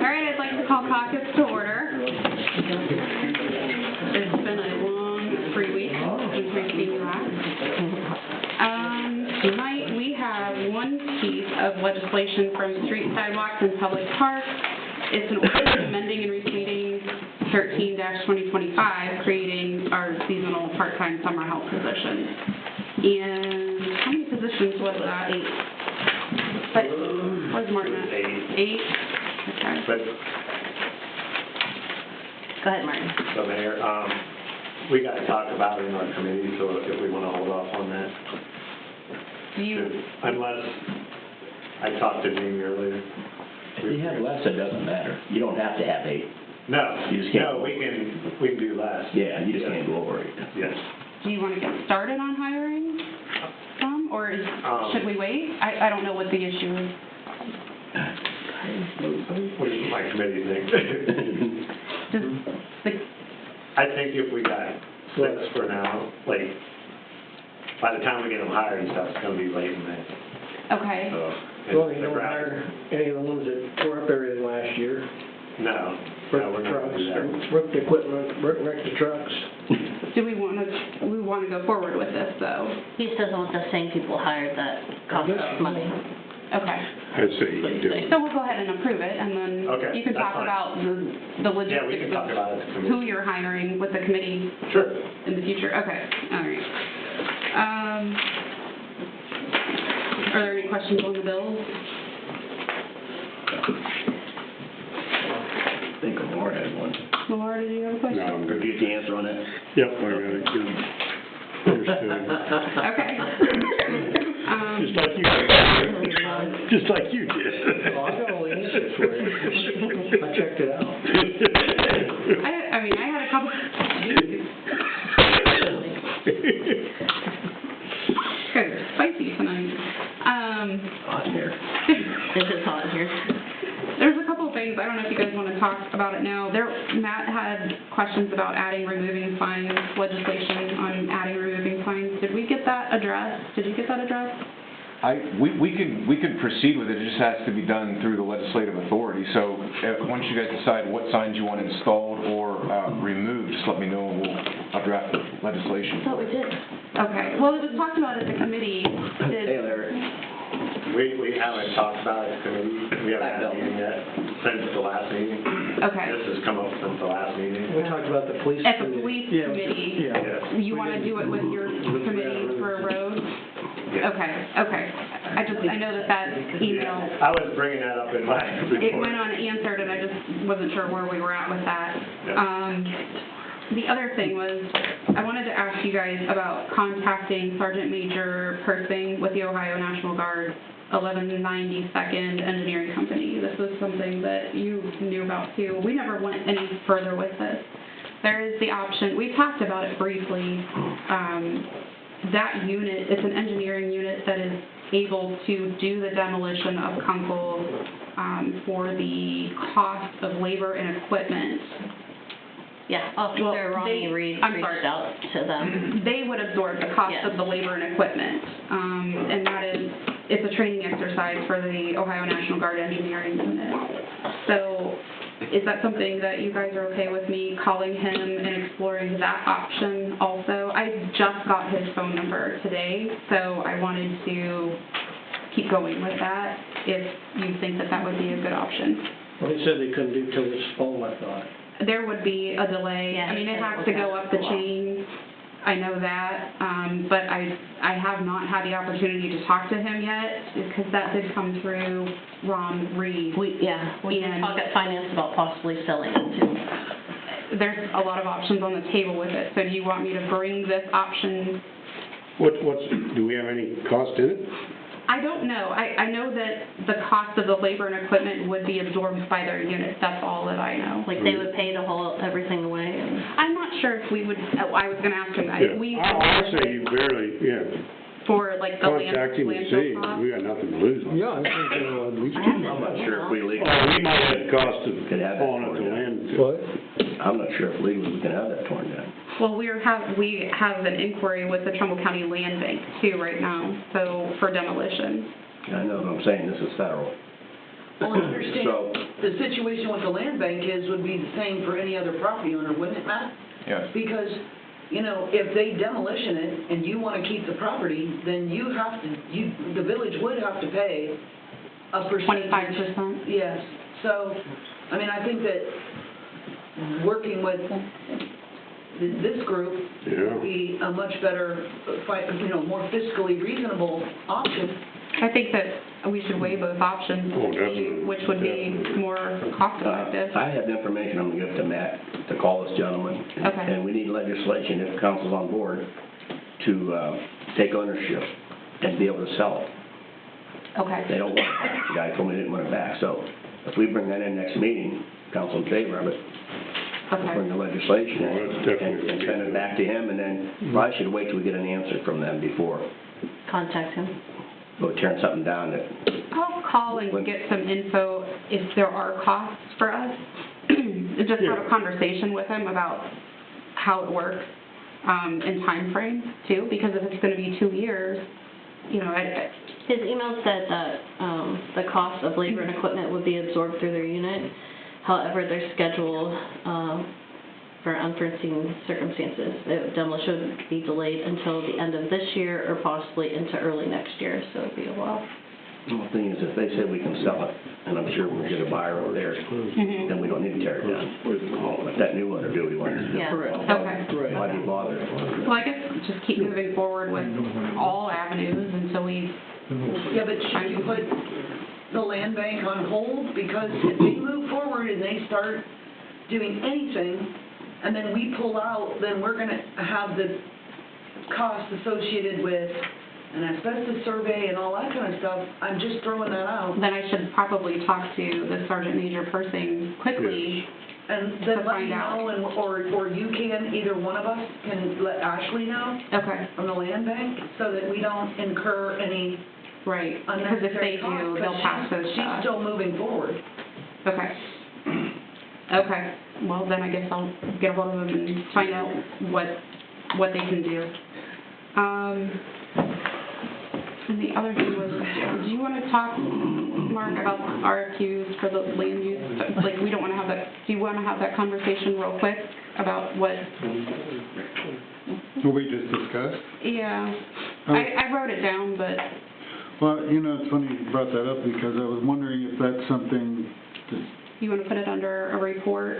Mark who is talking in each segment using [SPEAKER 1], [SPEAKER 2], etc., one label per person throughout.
[SPEAKER 1] right, I'd like to call caucus to order. It's been a long 3 weeks since we've seen you last. Tonight we have one piece of legislation from Street Sidewalks and Public Parks. It's an ordinance amending and restating 13-2025, creating our seasonal part-time summer help positions. And how many positions was that? 8. But where's Martin at? 8. Okay.
[SPEAKER 2] But,
[SPEAKER 1] Go ahead, Martin.
[SPEAKER 2] so Mayor, we got to talk about it in our committee, so if we want to hold off on that.
[SPEAKER 1] Do you?
[SPEAKER 2] Unless I talked to Jamie earlier.
[SPEAKER 3] If you have less, it doesn't matter. You don't have to have 8.
[SPEAKER 2] No,
[SPEAKER 3] You just can't
[SPEAKER 2] no,
[SPEAKER 3] go
[SPEAKER 2] we can do less.
[SPEAKER 3] Yeah, you just can't go over 8.
[SPEAKER 2] Yes.
[SPEAKER 1] Do you want to get started on hiring some, or should we wait? I don't know what the issue is.
[SPEAKER 2] What does my committee think?
[SPEAKER 1] Just
[SPEAKER 2] I think if we got 6 for now, like, by the time we get them hired and stuff, it's going to be late in May.
[SPEAKER 1] okay.
[SPEAKER 2] So,
[SPEAKER 4] Well, you don't hire any of the ones that tore up everything last year.
[SPEAKER 2] No,
[SPEAKER 4] Wrecked
[SPEAKER 2] we're
[SPEAKER 4] the
[SPEAKER 2] not
[SPEAKER 4] trucks,
[SPEAKER 2] going to do that.
[SPEAKER 4] wrecked the equipment, wrecked the trucks.
[SPEAKER 1] Do we want to go forward with this though?
[SPEAKER 5] He just doesn't want the same people hired that cost us money.
[SPEAKER 1] Okay.
[SPEAKER 6] I'd say you do.
[SPEAKER 1] So we'll go ahead and approve it, and then
[SPEAKER 2] Okay,
[SPEAKER 1] you can
[SPEAKER 2] that's
[SPEAKER 1] talk
[SPEAKER 2] fine.
[SPEAKER 1] about the logistics
[SPEAKER 2] Yeah, we can talk about it at the committee.
[SPEAKER 1] who you're hiring with the committee
[SPEAKER 2] Sure.
[SPEAKER 1] in the future. Okay. All right. Are there any questions on the bills?
[SPEAKER 3] I think Amor had one.
[SPEAKER 1] Laura, did you have a question?
[SPEAKER 6] No, I'm
[SPEAKER 3] Did
[SPEAKER 6] good.
[SPEAKER 3] you get the answer on that?
[SPEAKER 6] Yep, I got it, good. Understood.
[SPEAKER 1] Okay.
[SPEAKER 6] Just like you did. Just like you did.
[SPEAKER 4] Oh, I got all the answers for you. I checked it out.
[SPEAKER 1] I mean, I had a couple. Good, spicy tonight.
[SPEAKER 3] Hot in here.
[SPEAKER 5] This is hot here.
[SPEAKER 1] There's a couple of things, I don't know if you guys want to talk about it now. Matt had questions about adding, removing signs, legislation on adding, removing signs. Did we get that addressed? Did you get that addressed?
[SPEAKER 7] We could proceed with it, it just has to be done through the legislative authority. So, once you guys decide what signs you want installed or removed, just let me know and I'll draft the
[SPEAKER 5] I
[SPEAKER 7] legislation.
[SPEAKER 5] thought we did.
[SPEAKER 1] Okay, well, it was talked about at the committee.
[SPEAKER 3] Hey, Larry.
[SPEAKER 2] We haven't talked about it at the committee. We haven't had a meeting yet since the last meeting.
[SPEAKER 1] Okay.
[SPEAKER 2] This has come up since the last meeting.
[SPEAKER 4] We talked about the police.
[SPEAKER 1] At the
[SPEAKER 4] committee.
[SPEAKER 1] police
[SPEAKER 4] Yeah,
[SPEAKER 1] committee,
[SPEAKER 4] Yeah.
[SPEAKER 1] you want to do it with your committee for roads?
[SPEAKER 2] Yeah.
[SPEAKER 1] Okay. I know that email,
[SPEAKER 2] I was bringing that up in my report.
[SPEAKER 1] it went unanswered, and I just wasn't sure where we were at with that. The other thing was, I wanted to ask you guys about contacting Sergeant Major Persing with the Ohio National Guard 1192nd Engineering Company. This was something that you knew about too. We never went any further with this. There is the option, we talked about it briefly, that unit, it's an engineering unit that is able to do the demolition of Kunkel for the cost of labor and equipment.
[SPEAKER 5] Yeah, Officer
[SPEAKER 1] Well,
[SPEAKER 5] Ronnie
[SPEAKER 1] they-
[SPEAKER 5] Reed
[SPEAKER 1] I'm
[SPEAKER 5] reached
[SPEAKER 1] sorry.
[SPEAKER 5] out to them.
[SPEAKER 1] They would absorb the cost
[SPEAKER 5] Yes.
[SPEAKER 1] of the labor and equipment, and that is, it's a training exercise for the Ohio National Guard Engineering Unit. So, is that something that you guys are okay with me calling him and exploring that option also? I just got his phone number today, so I wanted to keep going with that, if you think that that would be a good option.
[SPEAKER 4] Well, they said they couldn't do till this fall, I thought.
[SPEAKER 1] There would be a delay.
[SPEAKER 5] Yeah,
[SPEAKER 1] I mean,
[SPEAKER 5] he
[SPEAKER 1] it
[SPEAKER 5] said
[SPEAKER 1] has
[SPEAKER 5] it
[SPEAKER 1] to
[SPEAKER 5] would
[SPEAKER 1] go
[SPEAKER 5] have
[SPEAKER 1] up
[SPEAKER 5] to
[SPEAKER 1] the
[SPEAKER 5] go up.
[SPEAKER 1] chain. I know that, but I have not had the opportunity to talk to him yet, because that did come through Ron Reed.
[SPEAKER 5] We did
[SPEAKER 1] And-
[SPEAKER 5] talk at finance about possibly selling it too.
[SPEAKER 1] There's a lot of options on the table with it, so do you want me to bring this option?
[SPEAKER 6] Do we have any cost in it?
[SPEAKER 1] I don't know. I know that the cost of the labor and equipment would be absorbed by their units, that's all that I know.
[SPEAKER 5] Like they would pay to haul everything away and.
[SPEAKER 1] I'm not sure if we would, I was gonna ask him that.
[SPEAKER 6] Yeah.
[SPEAKER 1] We
[SPEAKER 6] I'll say you barely,
[SPEAKER 1] for like the
[SPEAKER 6] contact him and see,
[SPEAKER 1] landfill cost.
[SPEAKER 6] we got nothing to lose.
[SPEAKER 4] Yeah, I think, at least.
[SPEAKER 3] I'm not sure if we legally.
[SPEAKER 6] Well, we might have the cost of
[SPEAKER 3] Could have that
[SPEAKER 6] hauling up the
[SPEAKER 3] torn down.
[SPEAKER 6] land.
[SPEAKER 4] What?
[SPEAKER 3] I'm not sure if legally we can have that torn down.
[SPEAKER 1] Well, we have an inquiry with the Trumbull County Land Bank too right now, so for demolition.
[SPEAKER 3] I know what I'm saying, this is federal.
[SPEAKER 8] Well, I understand,
[SPEAKER 3] So-
[SPEAKER 8] the situation with the land bank would be the same for any other property owner, wouldn't it, Matt?
[SPEAKER 7] Yes.
[SPEAKER 8] Because, you know, if they demolition it and you want to keep the property, then you have to, the village would have to pay a percentage.
[SPEAKER 1] 25%?
[SPEAKER 8] Yes. So, I mean, I think that working with this group would be a much better, more fiscally reasonable option.
[SPEAKER 1] I think that we should weigh both options,
[SPEAKER 6] Oh, definitely.
[SPEAKER 1] which would be more cost effective.
[SPEAKER 3] I have information I'm gonna give to Matt to call this gentleman.
[SPEAKER 1] Okay.
[SPEAKER 3] And we need legislation, if council's on board, to take ownership and be able to sell it. They
[SPEAKER 1] Okay,
[SPEAKER 3] don't want it back. The guy told me they didn't want it back. So if we bring that in next meeting, council in favor of it, bring
[SPEAKER 1] okay,
[SPEAKER 3] the legislation
[SPEAKER 6] Well, that's definitely
[SPEAKER 3] and send it back to him, and then probably should wait till we get an answer from them before
[SPEAKER 5] Contact him.
[SPEAKER 3] go tearing something down that,
[SPEAKER 1] I'll call and get some info if there are costs for us. Just have a conversation with him about how it works, and timeframe too, because if it's gonna be 2 years, you know,
[SPEAKER 5] His email said that the cost of labor and equipment would be absorbed through their unit. However, they're scheduled for unforeseen circumstances. The demolition would be delayed until the end of this year or possibly into early next year, so it'll be a while.
[SPEAKER 3] the thing is, if they say we can sell it, and I'm sure we'll get a buyer over there,
[SPEAKER 1] Mhm.
[SPEAKER 3] then we don't need to tear it down. Let that new owner do what he wants to do.
[SPEAKER 5] Yeah.
[SPEAKER 1] Okay.
[SPEAKER 3] Why be bothered?
[SPEAKER 1] Well, I guess just keep moving forward with all avenues until we,
[SPEAKER 8] Yeah, but should you put the land bank on hold? Because if they move forward and they start doing anything, and then we pull out, then we're gonna have the costs associated with an asbestos survey and all that kind of stuff. I'm just throwing that out.
[SPEAKER 1] then I should probably talk to the Sergeant Major Persing quickly.
[SPEAKER 8] And
[SPEAKER 1] To
[SPEAKER 8] then let
[SPEAKER 1] find
[SPEAKER 8] me
[SPEAKER 1] out.
[SPEAKER 8] know, or you can, either one of us can let Ashley know
[SPEAKER 1] Okay,
[SPEAKER 8] from the land bank, so that we don't incur any
[SPEAKER 1] right, because if they
[SPEAKER 8] unnecessary costs.
[SPEAKER 1] do, they'll pass those to
[SPEAKER 8] She's
[SPEAKER 1] us.
[SPEAKER 8] still moving forward.
[SPEAKER 1] Okay. Okay, well, then I guess I'll get a hold of them and find out what they can do. And the other thing was, do you want to talk, Mark, about RFQs for the land use? Like, we don't want to have that, do you want to have that conversation real quick about what,
[SPEAKER 9] What we just discussed?
[SPEAKER 1] yeah. I wrote it down, but,
[SPEAKER 9] Well, you know, it's funny you brought that up because I was wondering if that's something, that-
[SPEAKER 1] you want to put it under a report?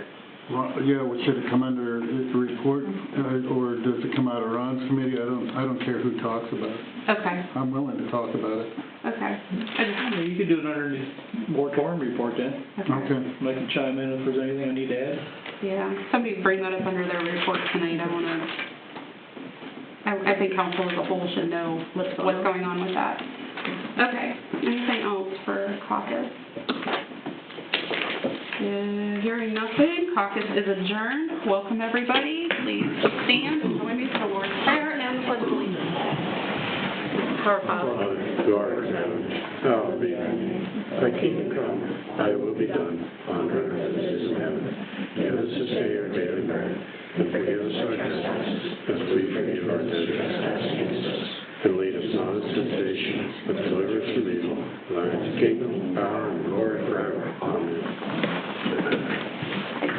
[SPEAKER 9] well, yeah, should it come under the report or does it come out of Ron's committee? I don't care who talks about it.
[SPEAKER 1] Okay,
[SPEAKER 9] I'm willing to talk about it.
[SPEAKER 1] okay.
[SPEAKER 4] You could do it under the moratorium report then.
[SPEAKER 9] Okay.
[SPEAKER 4] I can chime in if there's anything I need to add.
[SPEAKER 1] Yeah, somebody bring that up under their report tonight. I think council as a whole should know what's going on with that. Okay, anything else for caucus? Hearing nothing, caucus is adjourned. Welcome, everybody. Please stand and join me for the Lord's Prayer and pledge of allegiance. Our Father.
[SPEAKER 6] Thy kingdom come, thy will be done, on earth as it is in heaven. Give us this day our daily bread, and forgive us our trespasses, as we forgive our debtors against us. And lead us not into temptation, but deliver us from evil. Thine is the kingdom, power, and glory forever. Amen.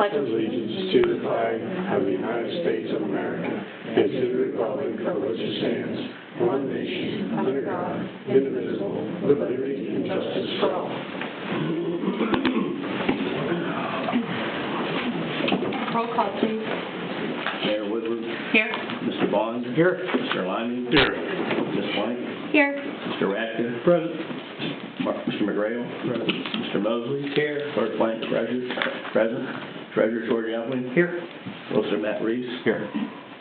[SPEAKER 6] Allegiance to the flag of the United States of America, and to the republic for which it stands, one nation, under God, indivisible, with liberty and justice for all.
[SPEAKER 1] Roll call, please.
[SPEAKER 3] Mayor Woodward,
[SPEAKER 1] Here.
[SPEAKER 3] Mr. Bond.
[SPEAKER 4] Here.
[SPEAKER 3] Mr. Lyman.
[SPEAKER 6] Here.
[SPEAKER 3] Ms. White.
[SPEAKER 1] Here.
[SPEAKER 3] Mr. Radka.
[SPEAKER 4] Present.
[SPEAKER 3] Mr. McGrail. Mr. Mosley.
[SPEAKER 4] Here.
[SPEAKER 3] Clerk Blank, present. Treasurer George Alvin.
[SPEAKER 4] Here.
[SPEAKER 3] Officer Matt Reese.
[SPEAKER 7] Here.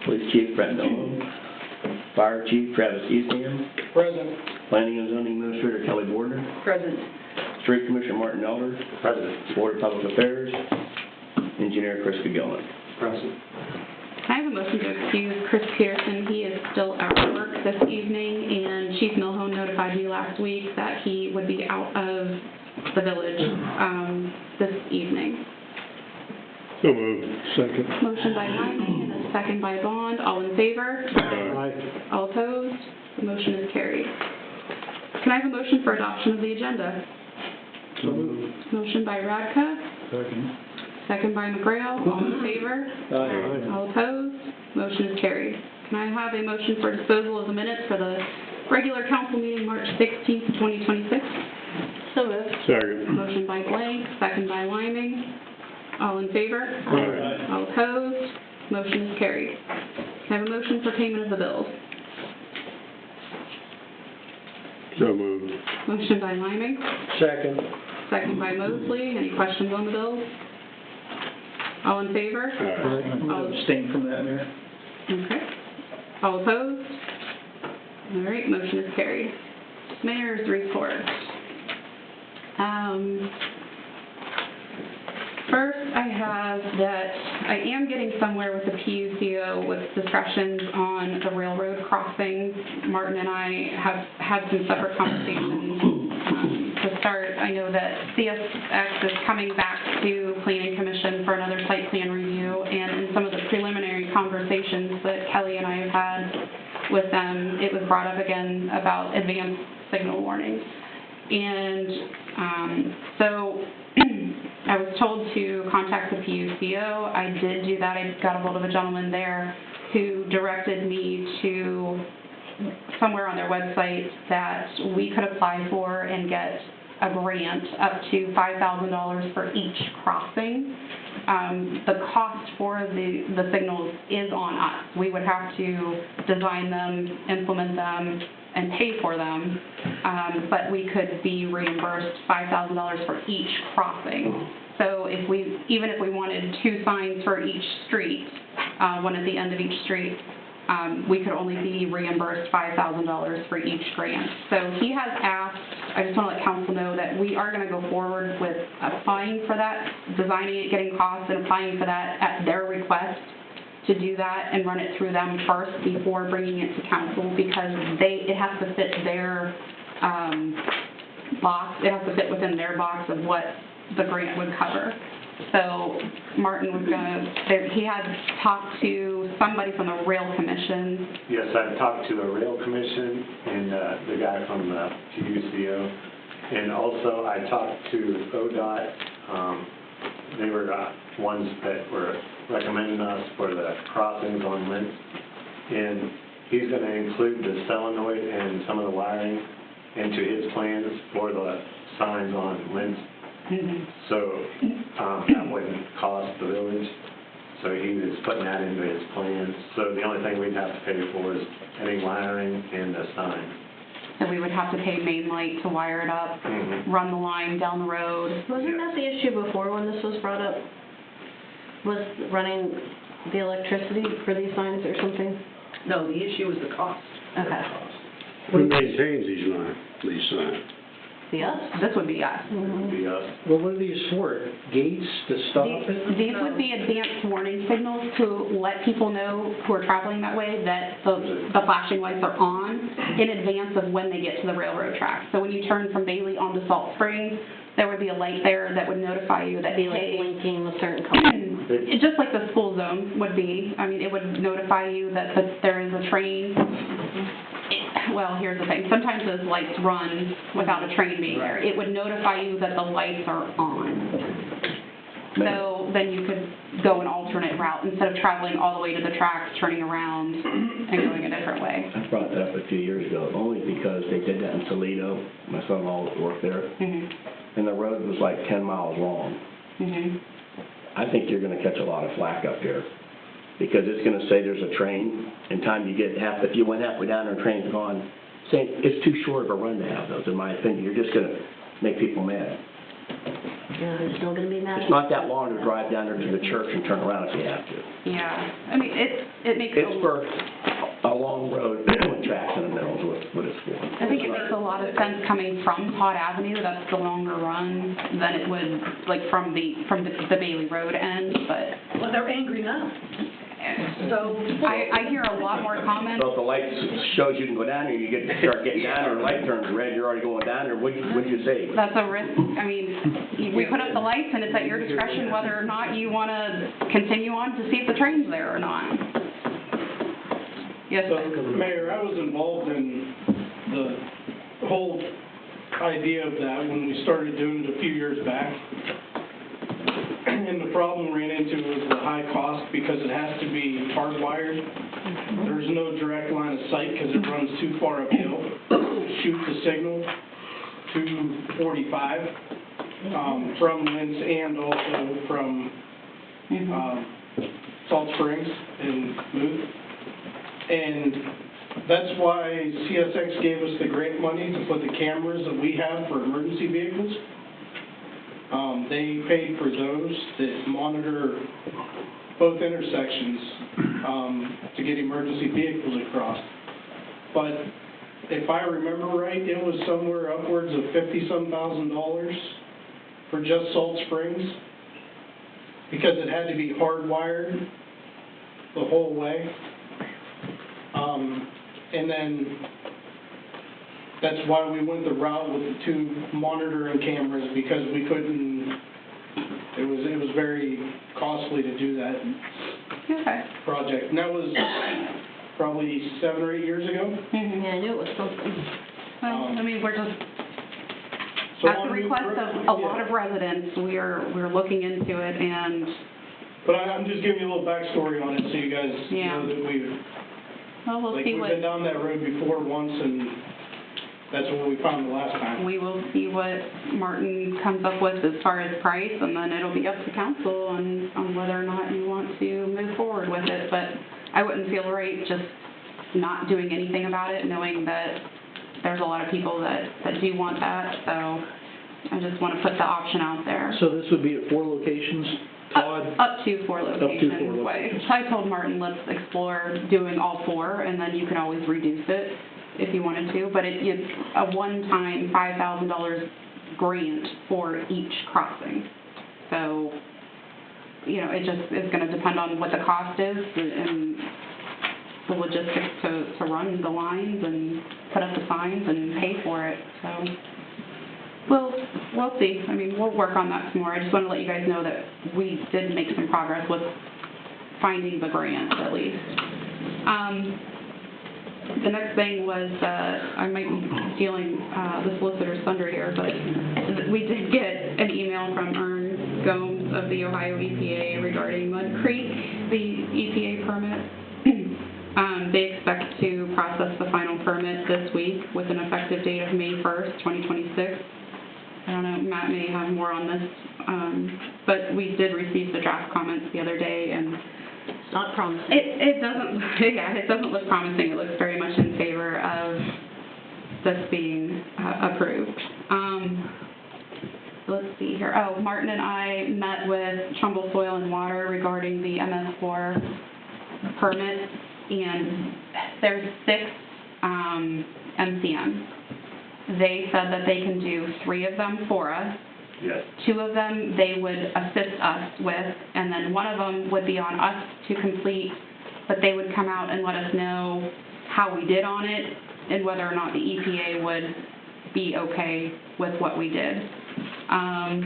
[SPEAKER 3] Police Chief Brent Dolan. Fire Chief Travis Eastham.
[SPEAKER 4] Present.
[SPEAKER 3] Planning and Zoning Administrator Kelly Bordner.
[SPEAKER 8] Present.
[SPEAKER 3] Street Commissioner Martin Elder.
[SPEAKER 2] President.
[SPEAKER 3] Board of Public Affairs. Engineer Chris Gillen.
[SPEAKER 2] President.
[SPEAKER 1] I have a motion to excuse Chris Peterson. He is still at work this evening, and Chief Milhone notified me last week that he would be out of the village this evening.
[SPEAKER 6] So moved. Second.
[SPEAKER 1] Motion by Lyman, and a second by Bond. All in favor?
[SPEAKER 6] Aye.
[SPEAKER 1] All opposed? The motion is carried. Can I have a motion for adoption of the agenda?
[SPEAKER 9] So moved.
[SPEAKER 1] Motion by Radka,
[SPEAKER 9] Second.
[SPEAKER 1] second by McGrail. All in favor?
[SPEAKER 4] Aye.
[SPEAKER 1] All opposed? Motion is carried. Can I have a motion for disposal of the minutes for the regular council meeting, March 16th, 2026?
[SPEAKER 5] So moved.
[SPEAKER 6] Second.
[SPEAKER 1] Motion by Blank, second by Lyming. All in favor?
[SPEAKER 6] Aye.
[SPEAKER 1] All opposed? Motion is carried. Can I have a motion for payment of the bills?
[SPEAKER 6] So moved.
[SPEAKER 1] Motion by Lyming,
[SPEAKER 4] Second.
[SPEAKER 1] second by Mosley. Any questions on the bills? All in favor?
[SPEAKER 6] Aye.
[SPEAKER 4] I'm going to abstain from that, Mayor.
[SPEAKER 1] Okay. All opposed? All right, motion is carried. Mayor's report. First, I have that I am getting somewhere with the PUCO with discussions on the railroad crossings. Martin and I have had some separate conversations. To start, I know that CSX is coming back to Planning Commission for another site plan review, and in some of the preliminary conversations that Kelly and I have had with them, it was brought up again about advanced signal warnings. And so I was told to contact the PUCO. I did do that. I got a hold of a gentleman there who directed me to somewhere on their website that we could apply for and get a grant up to $5,000 for each crossing. The cost for the signals is on us. We would have to design them, implement them, and pay for them, but we could be reimbursed $5,000 for each crossing. So even if we wanted 2 signs for each street, one at the end of each street, we could only be reimbursed $5,000 for each grant. So he has asked, I just want to let council know that we are going to go forward with applying for that, designing it, getting costs, and applying for that at their request to do that and run it through them first before bringing it to council, because it has to fit their box, it has to fit within their box of what the grant would cover. So Martin was he had talked to somebody from the Rail Commission.
[SPEAKER 2] Yes, I've talked to the Rail Commission and the guy from the PUCO. And also I talked to ODOT. They were ones that were recommending us for the crossings on Lentz. And he's going to include the solenoid and some of the wiring into his plans for the signs on Lentz. So that wouldn't cost the village. So he was putting that into his plans. So the only thing we'd have to pay for is any wiring and the sign.
[SPEAKER 1] So we would have to pay Main Light to wire it up, run the line down the road.
[SPEAKER 5] Wasn't that the issue before when this was brought up? Was running the electricity for these signs or something?
[SPEAKER 8] No, the issue is the cost.
[SPEAKER 5] Okay.
[SPEAKER 6] Who maintains these signs?
[SPEAKER 1] See us? This would be us.
[SPEAKER 2] It'd be us.
[SPEAKER 4] Well, what are these for? Gates to stop it?
[SPEAKER 1] These would be advanced warning signals to let people know who are traveling that way that the flashing lights are on in advance of when they get to the railroad track. So when you turn from Bailey onto Salt Springs, there would be a light there that would notify you that,
[SPEAKER 5] Be like
[SPEAKER 1] hey,
[SPEAKER 5] blinking a certain color.
[SPEAKER 1] it's just like the school zone would be. I mean, it would notify you that there is a train. Well, here's the thing. Sometimes those lights run without a train being there. It would notify you that the lights are on. So then you could go an alternate route instead of traveling all the way to the tracks, turning around and going a different way.
[SPEAKER 3] I brought that up a few years ago, only because they did that in Toledo. My son-in-law worked there, and the road was like 10 miles long. I think you're going to catch a lot of flack up here, because it's going to say there's a train, and time you get if you went halfway down and the train's gone, saying it's too short of a run to have those, in my opinion. You're just going to make people mad.
[SPEAKER 5] Yeah, they're still gonna be mad.
[SPEAKER 3] It's not that long to drive down there to the church and turn around if you have to.
[SPEAKER 1] Yeah. I mean, it makes
[SPEAKER 3] It's for a long road with tracks in the middle is what it's for.
[SPEAKER 1] I think it makes a lot of sense coming from Todd Avenue. That's the longer run than it would like from the Bailey Road end. But
[SPEAKER 8] Well, they're angry now. So
[SPEAKER 1] I hear a lot more comments.
[SPEAKER 3] So if the light shows you can go down there, you start getting down there, the light turns red, you're already going down there, what'd you say?
[SPEAKER 1] That's a risk. I mean, we put up the lights, and it's at your discretion whether or not you want to continue on to see if the train's there or not. Yes, sir.
[SPEAKER 10] Mayor, I was involved in the whole idea of that when we started doing it a few years back. And the problem we ran into was the high cost because it has to be hardwired. There's no direct line of sight because it runs too far uphill to shoot the signal to 45 from Lentz and also from Salt Springs and Muth. And that's why CSX gave us the grant money to put the cameras that we have for emergency vehicles. They paid for those that monitor both intersections to get emergency vehicles across. But if I remember right, it was somewhere upwards of $50-some thousand for just Salt Springs because it had to be hardwired the whole way. And then that's why we went the route with the 2 monitoring cameras because we couldn't, it was very costly to do that project. And that was probably 7 or 8 years ago.
[SPEAKER 5] Yeah, I knew it was something.
[SPEAKER 1] Well, I mean, we're just,
[SPEAKER 10] So
[SPEAKER 1] at the request of a lot of residents, we're looking into it, and...
[SPEAKER 10] But I'm just giving you a little backstory on it so you guys know that
[SPEAKER 1] we'll see
[SPEAKER 10] we've been down that road before once, and that's what we found the last time.
[SPEAKER 1] We will see what Martin comes up with as far as price, and then it'll be up to council on whether or not you want to move forward with it. But I wouldn't feel right just not doing anything about it, knowing that there's a lot of people that do want that. So I just want to put the option out there.
[SPEAKER 4] So this would be at 4 locations, Todd?
[SPEAKER 1] Up to 4 locations.
[SPEAKER 4] 4 locations.
[SPEAKER 1] I told Martin, let's explore doing all 4, and then you can always reduce it if you wanted to. But it's a one-time $5,000 grant for each crossing. So, you know, it just is going to depend on what the cost is and the logistics to run the lines and put up the signs and pay for it. So we'll see. I mean, we'll work on that some more. I just want to let you guys know that we did make some progress with finding the grant, at least. The next thing was, I might be stealing the solicitor's thunder here, but we did get an email from Ern Gomes of the Ohio EPA regarding Mud Creek, the EPA permit. They expect to process the final permit this week with an effective date of May 1st, 2026. I don't know, Matt may have more on this, but we did receive the draft comments the other day, and
[SPEAKER 5] It's not promising.
[SPEAKER 1] it doesn't look promising. It looks very much in favor of this being approved. Let's see here. Oh, Martin and I met with Trumbull Soil and Water regarding the MS4 permit, and there's 6 MCMs. They said that they can do 3 of them for us.
[SPEAKER 2] Yes.
[SPEAKER 1] 2 of them they would assist us with, and then 1 of them would be on us to complete, but they would come out and let us know how we did on it and whether or not the EPA would be okay with what we did.
[SPEAKER 2] I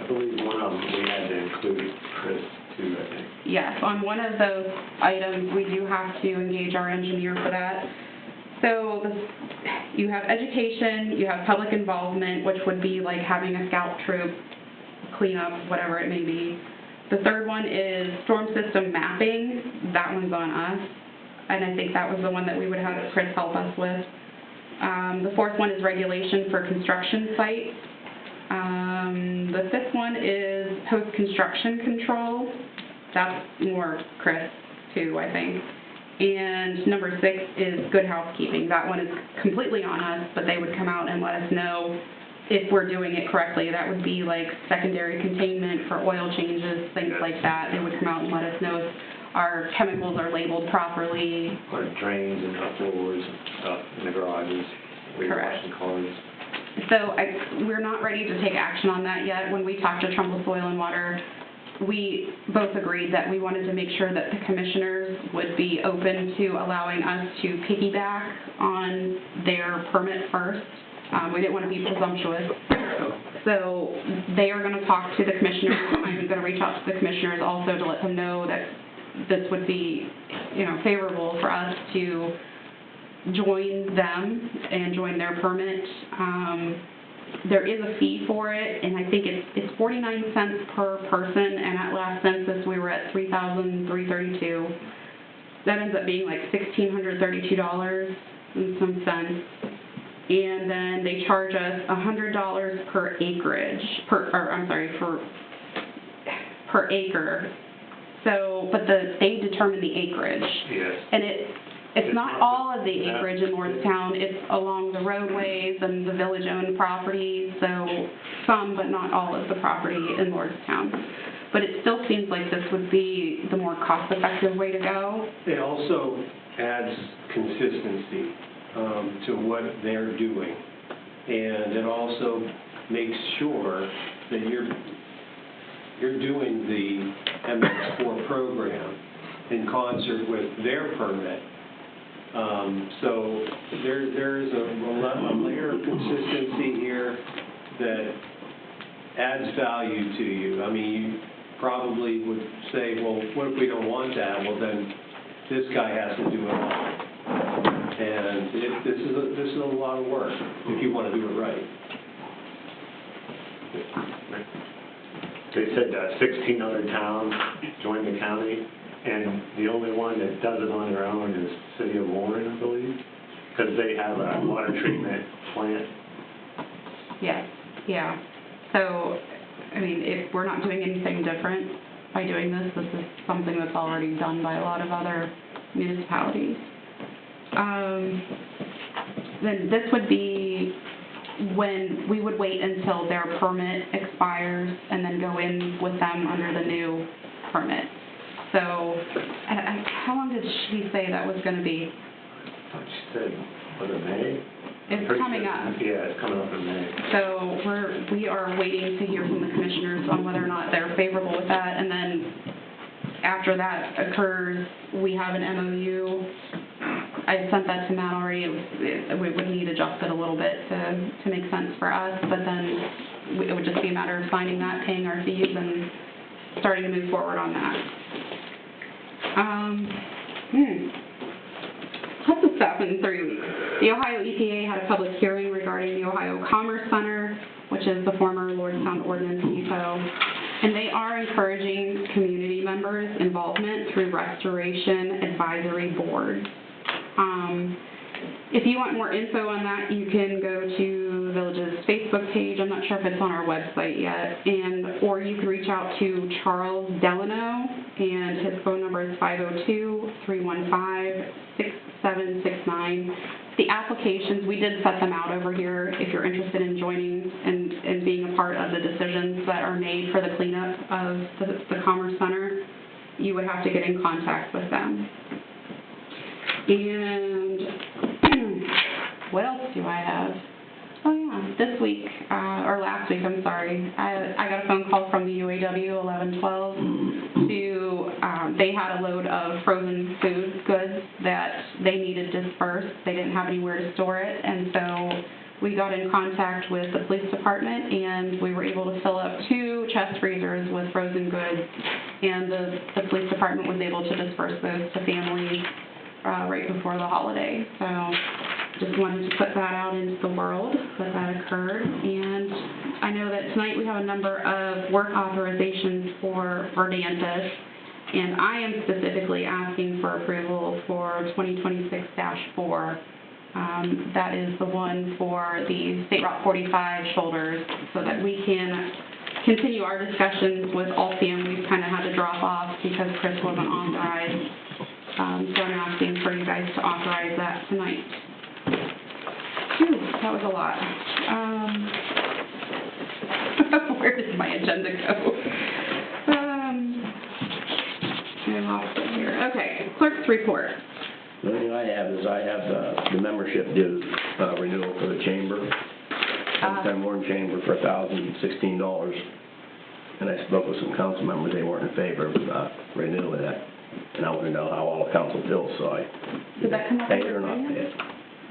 [SPEAKER 2] believe one of them we had to include Chris too, I think.
[SPEAKER 1] Yes, on one of those items, we do have to engage our engineer for that. So you have education, you have public involvement, which would be like having a scout troop, cleanup, whatever it may be. The third one is storm system mapping. That one's on us, and I think that was the one that we would have Chris help us with. The 4th one is regulation for construction sites. The 5th one is post-construction control. That's more Chris, too, I think. And number 6 is good housekeeping. That one is completely on us, but they would come out and let us know if we're doing it correctly. That would be like secondary containment for oil changes, things like that. They would come out and let us know if our chemicals are labeled properly.
[SPEAKER 2] Or drains and hot floors and stuff in the garages, where you're
[SPEAKER 1] Correct.
[SPEAKER 2] washing cars.
[SPEAKER 1] So we're not ready to take action on that yet. When we talked to Trumbull Soil and Water, we both agreed that we wanted to make sure that the commissioners would be open to allowing us to piggyback on their permit first. We didn't want to be presumptuous. So they are going to talk to the commissioners. I'm going to reach out to the commissioners also to let them know that this would be, favorable for us to join them and join their permit, there is a fee for it, and I think it's 49 cents per person, and at last census, we were at 3,332. That ends up being like $1,632 and some cents. And then they charge us $100 per acreage, per acre. So, but they determine the acreage.
[SPEAKER 2] Yes.
[SPEAKER 1] And it's not all of the acreage in Lordstown, it's along the roadways and the village-owned properties, so some, but not all of the property in Lordstown. But it still seems like this would be the more cost-effective way to go.
[SPEAKER 11] It also adds consistency to what they're doing. And it also makes sure that you're doing the MX4 program in concert with their permit. So there is a layer of consistency here that adds value to you. I mean, you probably would say, well, what if we don't want that? Well, then this guy has to do it all. And this is a lot of work if you want to do it right.
[SPEAKER 2] They said 16 other towns joined the county, and the only one that does it on their own is City of Warren, I believe, because they have a water treatment plant.
[SPEAKER 1] Yes, yeah. So, I mean, if we're not doing anything different by doing this, this is something that's already done by a lot of other municipalities. Then this would be when we would wait until their permit expires and then go in with them under the new permit. So, how long did she say that was going to be?
[SPEAKER 2] She said, was it May?
[SPEAKER 1] It's coming up.
[SPEAKER 2] Yeah, it's coming up in May.
[SPEAKER 1] So we are waiting to hear from the commissioners on whether or not they're favorable with that, and then after that occurs, we have an MOU. I sent that to Matt already. We would need adjusted a little bit to make sense for us, but then it would just be a matter of signing that, paying our fees, and starting to move forward on that. Lots of stuff in 3 weeks. The Ohio EPA had a public hearing regarding the Ohio Commerce Center, which is the former Lordstown Ordnance Depot, and they are encouraging community members' involvement through restoration advisory boards. If you want more info on that, you can go to the village's Facebook page. I'm not sure if it's on our website yet, or you can reach out to Charles Delano, and his phone number is 502-315-6769. The applications, we did set them out over here if you're interested in joining and being a part of the decisions that are made for the cleanup of the Commerce Center. You would have to get in contact with them. And what else do I have? Oh yeah, this week, or last week, I'm sorry, I got a phone call from the UAW 1112 they had a load of frozen food goods that they needed dispersed. They didn't have anywhere to store it, and so we got in contact with the police department, and we were able to fill up 2 chest freezers with frozen goods, and the police department was able to disperse those to families right before the holiday. So just wanted to put that out into the world that occurred. And I know that tonight we have a number of work authorizations for Verdantis, and I am specifically asking for approval for 2026-4. That is the one for the State Route 45 shoulders, so that we can continue our discussions with Altium. We've kind of had to drop off because Chris wasn't authorized. So I'm asking for you guys to authorize that tonight. Phew, that was a lot. Where did my agenda go? I lost it here. Okay, clerk's report.
[SPEAKER 3] The only thing I have is the membership dues renewal for the chamber. Longtime Warren Chamber for $1,016. And I spoke with some council members, they weren't in favor of renewing that. And I want to know how all the council feels, so I
[SPEAKER 1] Did that come up
[SPEAKER 3] pay it
[SPEAKER 1] under
[SPEAKER 3] or not pay
[SPEAKER 1] finance?
[SPEAKER 3] it.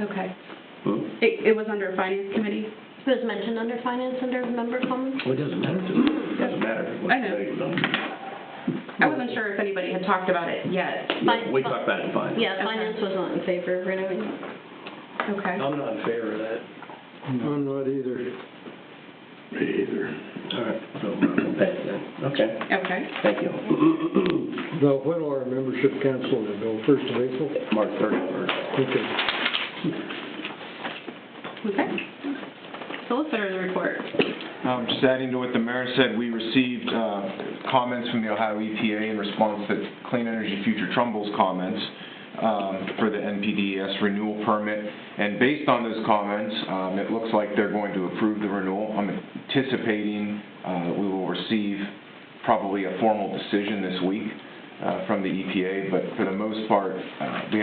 [SPEAKER 1] Okay.
[SPEAKER 3] Hmm?
[SPEAKER 1] It was under finance committee?
[SPEAKER 5] It was mentioned under finance, under member comments?
[SPEAKER 3] Well, it doesn't matter to me. It doesn't matter what
[SPEAKER 1] I know.
[SPEAKER 3] committee it was on.
[SPEAKER 1] I wasn't sure if anybody had talked about it yet.
[SPEAKER 3] We talked about it in finance.
[SPEAKER 5] Yeah, finance was not in favor of renewing.
[SPEAKER 1] Okay.
[SPEAKER 11] I'm not in favor of that.
[SPEAKER 4] I'm not either.
[SPEAKER 6] Me either.
[SPEAKER 3] All right, so we'll pass then. Okay,
[SPEAKER 1] Okay.
[SPEAKER 3] thank you.
[SPEAKER 4] Now, when will our membership cancel it, Bill, 1st of April?
[SPEAKER 3] March 31st.
[SPEAKER 4] Okay.
[SPEAKER 1] Okay. Solicitor's report.
[SPEAKER 7] Just adding to what the mayor said, we received comments from the Ohio EPA in response to Clean Energy Future Trumbull's comments for the NPDES renewal permit. And based on those comments, it looks like they're going to approve the renewal. I'm anticipating we will receive probably a formal decision this week from the EPA, but for the most part, the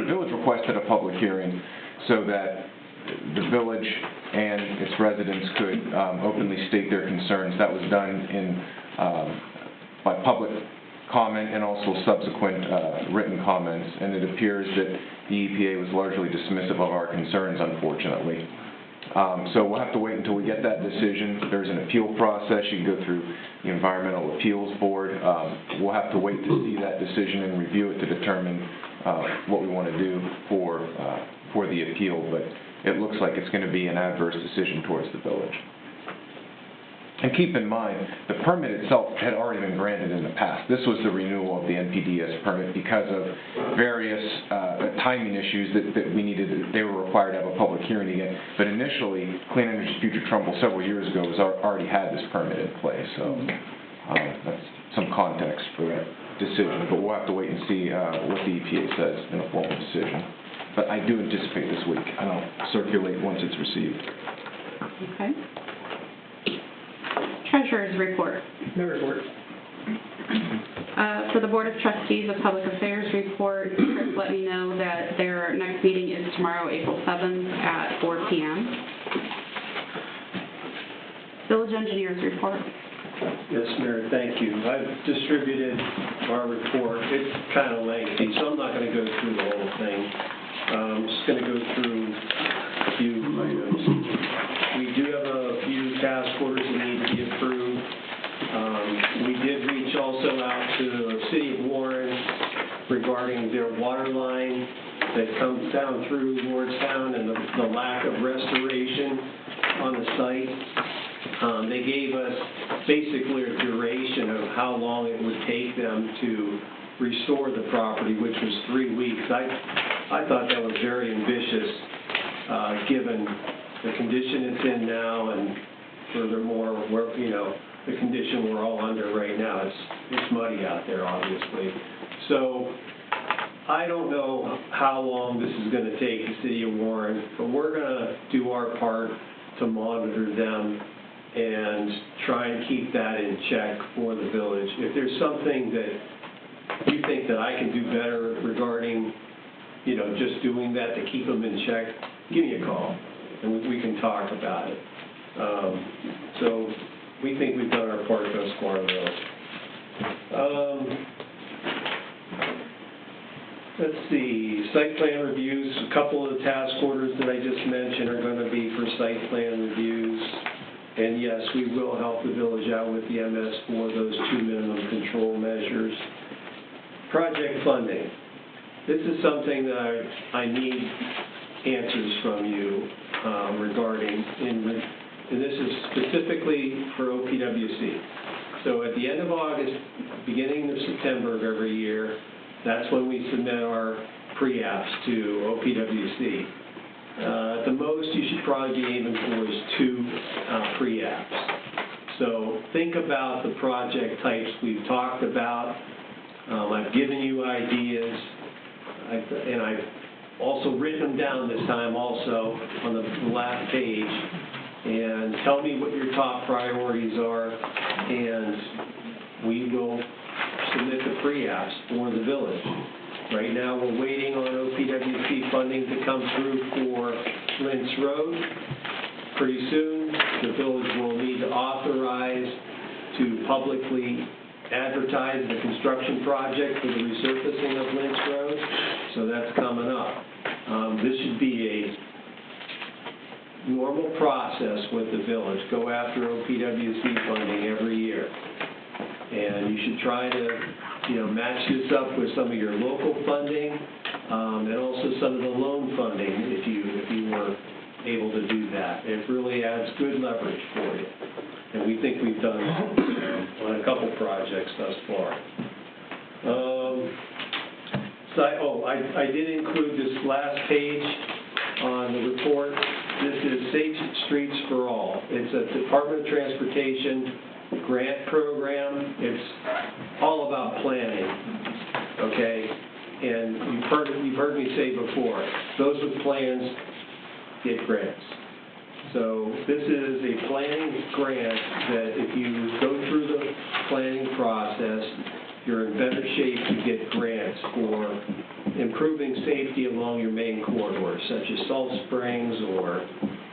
[SPEAKER 7] village requested a public hearing so that the village and its residents could openly state their concerns. That was done by public comment and also subsequent written comments, and it appears that the EPA was largely dismissive of our concerns, unfortunately. So we'll have to wait until we get that decision. There's an appeal process. You can go through the Environmental Appeals Board. We'll have to wait to see that decision and review it to determine what we want to do for the appeal, but it looks like it's going to be an adverse decision towards the village. And keep in mind, the permit itself had already been granted in the past. This was the renewal of the NPDES permit because of various timing issues that they were required to have a public hearing again. But initially, Clean Energy Future Trumbull several years ago already had this permit in place. So that's some context for that decision. But we'll have to wait and see what the EPA says in a formal decision. But I do anticipate this week, and I'll circulate once it's received.
[SPEAKER 1] Okay. Treasurer's report.
[SPEAKER 8] No report.
[SPEAKER 1] For the Board of Trustees of Public Affairs report, Chris let me know that their next meeting is tomorrow, April 7th at 4 p.m. Village Engineer's report.
[SPEAKER 11] Yes, Mayor, thank you. I've distributed our report. It's kind of lengthy, so I'm not going to go through the whole thing. I'm just going to go through a few items. We do have a few task orders that need to be approved. We did reach also out to the City of Warren regarding their water line that comes down through Lordstown and the lack of restoration on the site. They gave us basically a duration of how long it would take them to restore the property, which was 3 weeks. I thought that was very ambitious, given the condition it's in now, and furthermore, the condition we're all under right now. It's muddy out there, obviously. So I don't know how long this is going to take the City of Warren, but we're going to do our part to monitor them and try and keep that in check for the village. If there's something that you think that I can do better regarding, just doing that to keep them in check, give me a call, and we can talk about it. So we think we've done our part thus far, though. Let's see, site plan reviews. A couple of the task orders that I just mentioned are going to be for site plan reviews. And yes, we will help the village out with the MS for those 2 minimum control measures. Project funding. This is something that I need answers from you regarding, and this is specifically for OPWC. So at the end of August, beginning of September of every year, that's when we submit our pre-apps to OPWC. At the most, you should probably be aiming for is 2 pre-apps. So think about the project types we've talked about. I've given you ideas, and I've also written them down this time also on the last page. And tell me what your top priorities are, and we will submit the pre-apps for the village. Right now, we're waiting on OPWC funding to come through for Lintz Road. Pretty soon, the village will need to authorize to publicly advertise the construction project for the resurfacing of Lintz Road. So that's coming up. This should be a normal process with the village. Go after OPWC funding every year. And you should try to, match this up with some of your local funding, and also some of the loan funding, if you were able to do that. It really adds good leverage for you. And we think we've done that on a couple projects thus far. I did include this last page on the report. This is Safe Streets for All. It's a Department of Transportation grant program. It's all about planning, okay? And you've heard me say before, those with plans get grants. So this is a planning grant that if you go through the planning process, you're in better shape to get grants for improving safety along your main corridors, such as Salt Springs or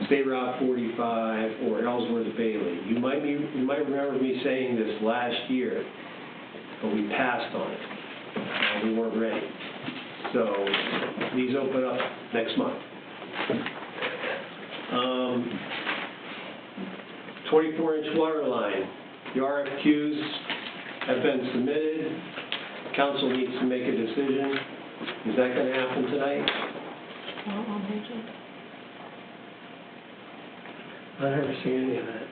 [SPEAKER 11] State Route 45 or Ellsworth Bailey. You might remember me saying this last year, but we passed on it. We weren't ready. So these open up next month. 24-inch water line. The RFQs have been submitted. Council needs to make a decision. Is that going to happen tonight?
[SPEAKER 4] I haven't seen any of that.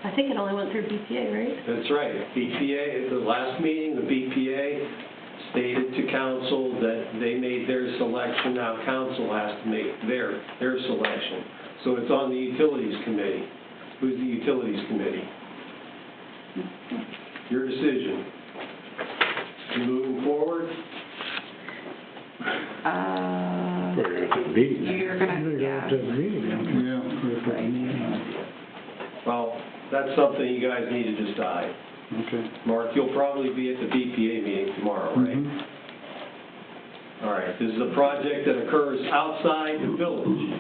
[SPEAKER 5] I think it only went through BPA, right?
[SPEAKER 11] That's right. BPA, at the last meeting, the BPA stated to council that they made their selection. Now council has to make their selection. So it's on the Utilities Committee. Who's the Utilities Committee? Your decision. You moving forward?
[SPEAKER 6] We're going to have a meeting.
[SPEAKER 1] You're gonna, yeah.
[SPEAKER 11] Well, that's something you guys need to decide.
[SPEAKER 9] Okay.
[SPEAKER 11] Mark, you'll probably be at the BPA meeting tomorrow, right?
[SPEAKER 9] Mhm.
[SPEAKER 11] All right, this is a project that occurs outside the village.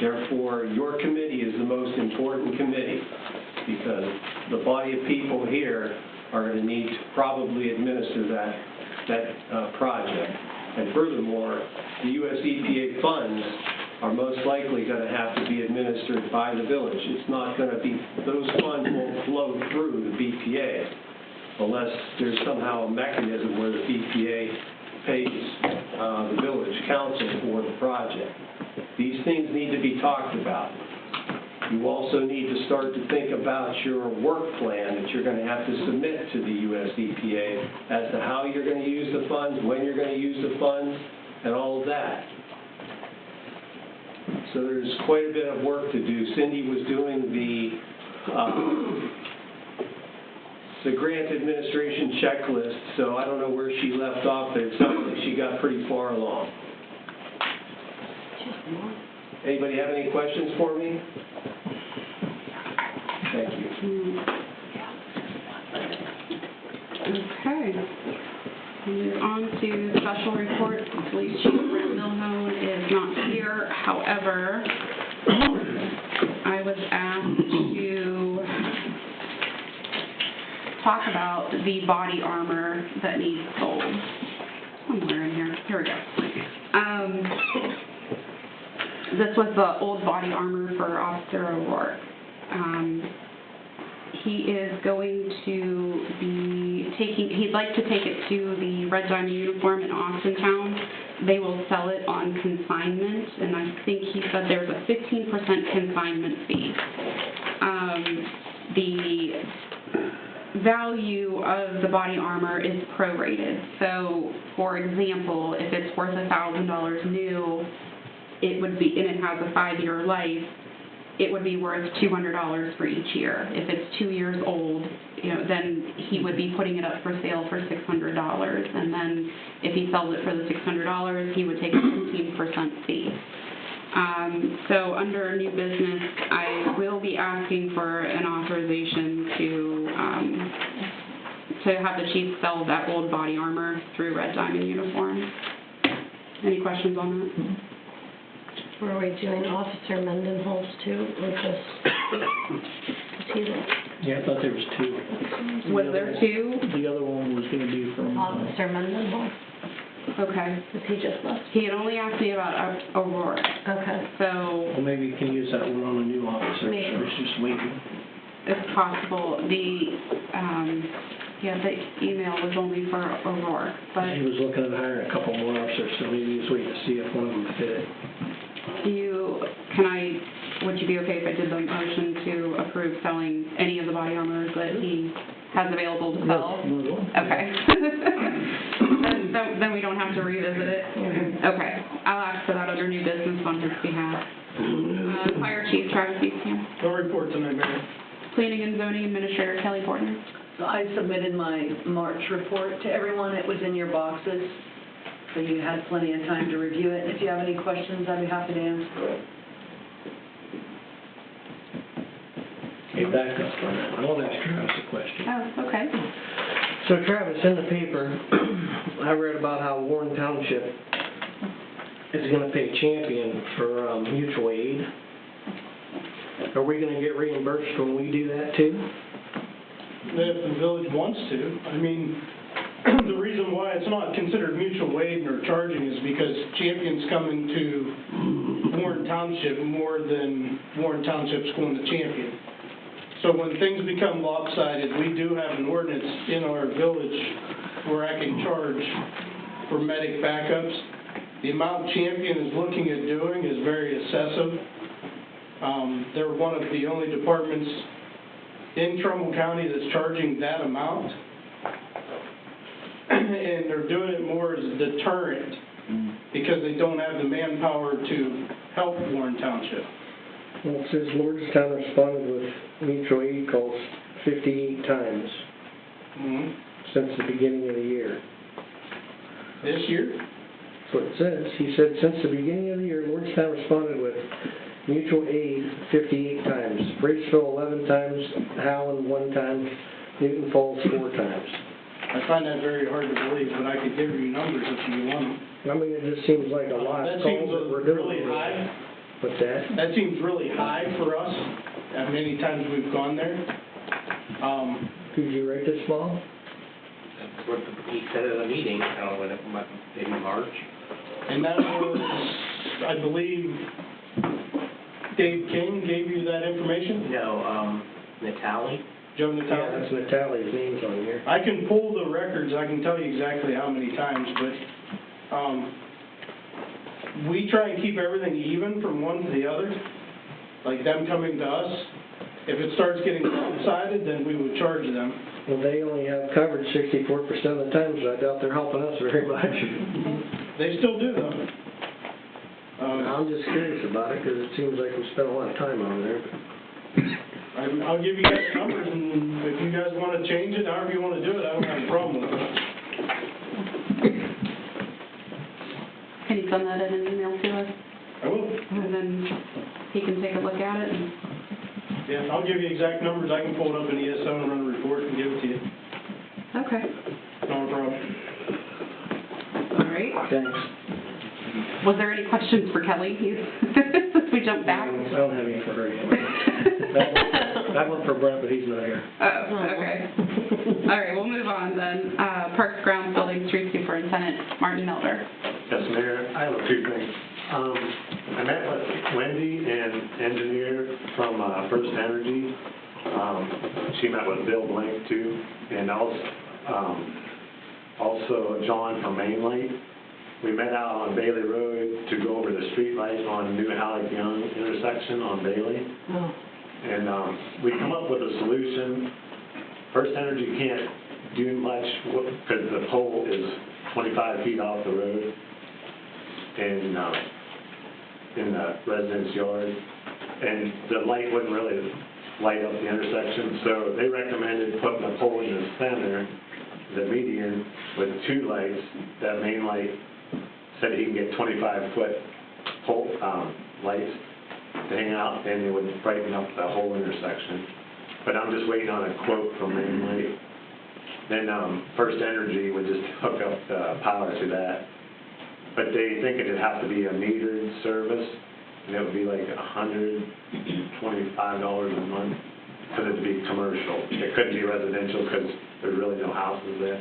[SPEAKER 11] Therefore, your committee is the most important committee because the body of people here are going to need to probably administer that project. And furthermore, the US EPA funds are most likely going to have to be administered by the village. It's not going to be, those funds won't flow through the BPA unless there's somehow a mechanism where the BPA pays the village council for the project. These things need to be talked about. You also need to start to think about your work plan that you're going to have to submit to the US EPA as to how you're going to use the funds, when you're going to use the funds, and all of that. So there's quite a bit of work to do. Cindy was doing the grant administration checklist, so I don't know where she left off, but it sounds like she got pretty far along. Anybody have any questions for me? Thank you.
[SPEAKER 1] Okay. Move on to special reports. Police Chief Brent Milhone is not here. However, I was asked to talk about the body armor that needs sold. Somewhere in here. Here we go. This was the old body armor for Officer O'Rourke. He is going to be he'd like to take it to the Red Diamond Uniform in Austintown. They will sell it on consignment, and I think he said there's a 15% consignment fee. The value of the body armor is prorated. So, for example, if it's worth $1,000 new, it would be, and it has a 5-year life, it would be worth $200 for each year. If it's 2 years old, then he would be putting it up for sale for $600. And then if he sells it for the $600, he would take a 15% fee. So under new business, I will be asking for an authorization to have the chief sell that old body armor through Red Diamond Uniform. Any questions on that?
[SPEAKER 5] Were we doing Officer Mendenhall's too, or just, is he the
[SPEAKER 4] Yeah, I thought there was two.
[SPEAKER 1] Was there two?
[SPEAKER 4] The other one was gonna be from.
[SPEAKER 5] Officer Mendenhall?
[SPEAKER 1] Okay.
[SPEAKER 5] Because he just left.
[SPEAKER 1] He had only asked me about Aurora,
[SPEAKER 5] Okay.
[SPEAKER 1] so
[SPEAKER 4] Well, maybe you can use that one on a new officer,
[SPEAKER 5] Maybe.
[SPEAKER 4] so it's just waiting.
[SPEAKER 1] it's possible. yeah, the email was only for O'Rourke, but
[SPEAKER 4] He was looking at hiring a couple more officers, so maybe he's waiting to see if one of them fit.
[SPEAKER 1] would you be okay if I did the motion to approve selling any of the body armors that he has available to sell?
[SPEAKER 4] No.
[SPEAKER 1] Okay. Then we don't have to revisit it? Okay, I'll ask for that under new business on his behalf. Fire Chief Travis Eastham.
[SPEAKER 10] No report tonight, Mayor.
[SPEAKER 1] Planning and Zoning Administrator Kelly Portner.
[SPEAKER 8] So I submitted my March report to everyone. It was in your boxes, so you had plenty of time to review it. If you have any questions, I'd be happy to answer.
[SPEAKER 4] Hey, back up on that. I want to ask Travis a question.
[SPEAKER 1] Oh, okay.
[SPEAKER 4] So Travis, in the paper, I read about how Warren Township is going to pay Champion for mutual aid. Are we going to get reimbursed when we do that too?
[SPEAKER 10] If the village wants to. I mean, the reason why it's not considered mutual aid or charging is because Champion's coming to Warren Township more than Warren Township's going to Champion. So when things become lopsided, we do have an ordinance in our village where I can charge for medic backups. The amount Champion is looking at doing is very excessive. They're one of the only departments in Trumbull County that's charging that amount. And they're doing it more as a deterrent because they don't have the manpower to help Warren Township.
[SPEAKER 4] Well, it says Lordstown responded with mutual aid calls 58 times since the beginning of the year.
[SPEAKER 10] This year?
[SPEAKER 4] That's what it says. He said since the beginning of the year, Lordstown responded with mutual aid 58 times. Braceville 11 times, Howland 1 time, Newton Falls 4 times.
[SPEAKER 10] I find that very hard to believe, but I could give you numbers if you want them.
[SPEAKER 4] I mean, it just seems like a lot
[SPEAKER 10] That
[SPEAKER 4] of
[SPEAKER 10] seems
[SPEAKER 4] calls that we're doing.
[SPEAKER 10] really high.
[SPEAKER 4] What's that?
[SPEAKER 10] That seems really high for us, at many times we've gone there.
[SPEAKER 4] Did you rate this small?
[SPEAKER 12] That's what he said at a meeting, I don't know when it might, maybe March.
[SPEAKER 10] And that was, I believe, Dave King gave you that information?
[SPEAKER 12] No, Natalie?
[SPEAKER 10] Joe
[SPEAKER 4] Yeah,
[SPEAKER 10] Natalie?
[SPEAKER 4] that's Natalie's name's on here.
[SPEAKER 10] I can pull the records, I can tell you exactly how many times, but, we try and keep everything even from one to the other, like them coming to us. If it starts getting lopsided, then we would charge them.
[SPEAKER 4] Well, they only have coverage 64% of the time, so I doubt they're helping us very much.
[SPEAKER 10] They still do though.
[SPEAKER 4] I'm just curious about it, because it seems like we spent a lot of time on there.
[SPEAKER 10] I'll give you guys numbers, and if you guys want to change it, however you want to do it, I don't have a problem with it.
[SPEAKER 1] Can you send that in an email to us?
[SPEAKER 10] I will.
[SPEAKER 1] And then he can take a look at it and...
[SPEAKER 10] Yeah, I'll give you exact numbers. I can pull it up in ESO and run a report and give it to you.
[SPEAKER 1] Okay.
[SPEAKER 10] No problem.
[SPEAKER 1] All right.
[SPEAKER 4] Thanks.
[SPEAKER 1] Was there any questions for Kelly? Since we jumped back.
[SPEAKER 4] I don't have any for her yet. I have one for Brent, but he's not here.
[SPEAKER 1] Oh, okay. All right, we'll move on then. Parks, Grounds, Building, Street Superintendent, Martin Melder.
[SPEAKER 2] Yes, Mayor, I have a few things. I met with Wendy and engineer from First Energy. She met with Bill Blank too, and also John from Mainlight. We met out on Bailey Road to go over the street light on New Halleck Young intersection on Bailey. And we come up with a solution. First Energy can't do much because the pole is 25 feet off the road and in the residence yard, and the light wouldn't really light up the intersection, so they recommended putting a pole in the center, the median, with 2 lights. That main light said he can get 25-foot pole lights to hang out, and it would brighten up the whole intersection. But I'm just waiting on a quote from Mainlight. Then First Energy would just hook up the power to that. But they think it'd have to be a metered service, and it would be like $125 a month, because it'd be commercial. It couldn't be residential because there's really no houses there.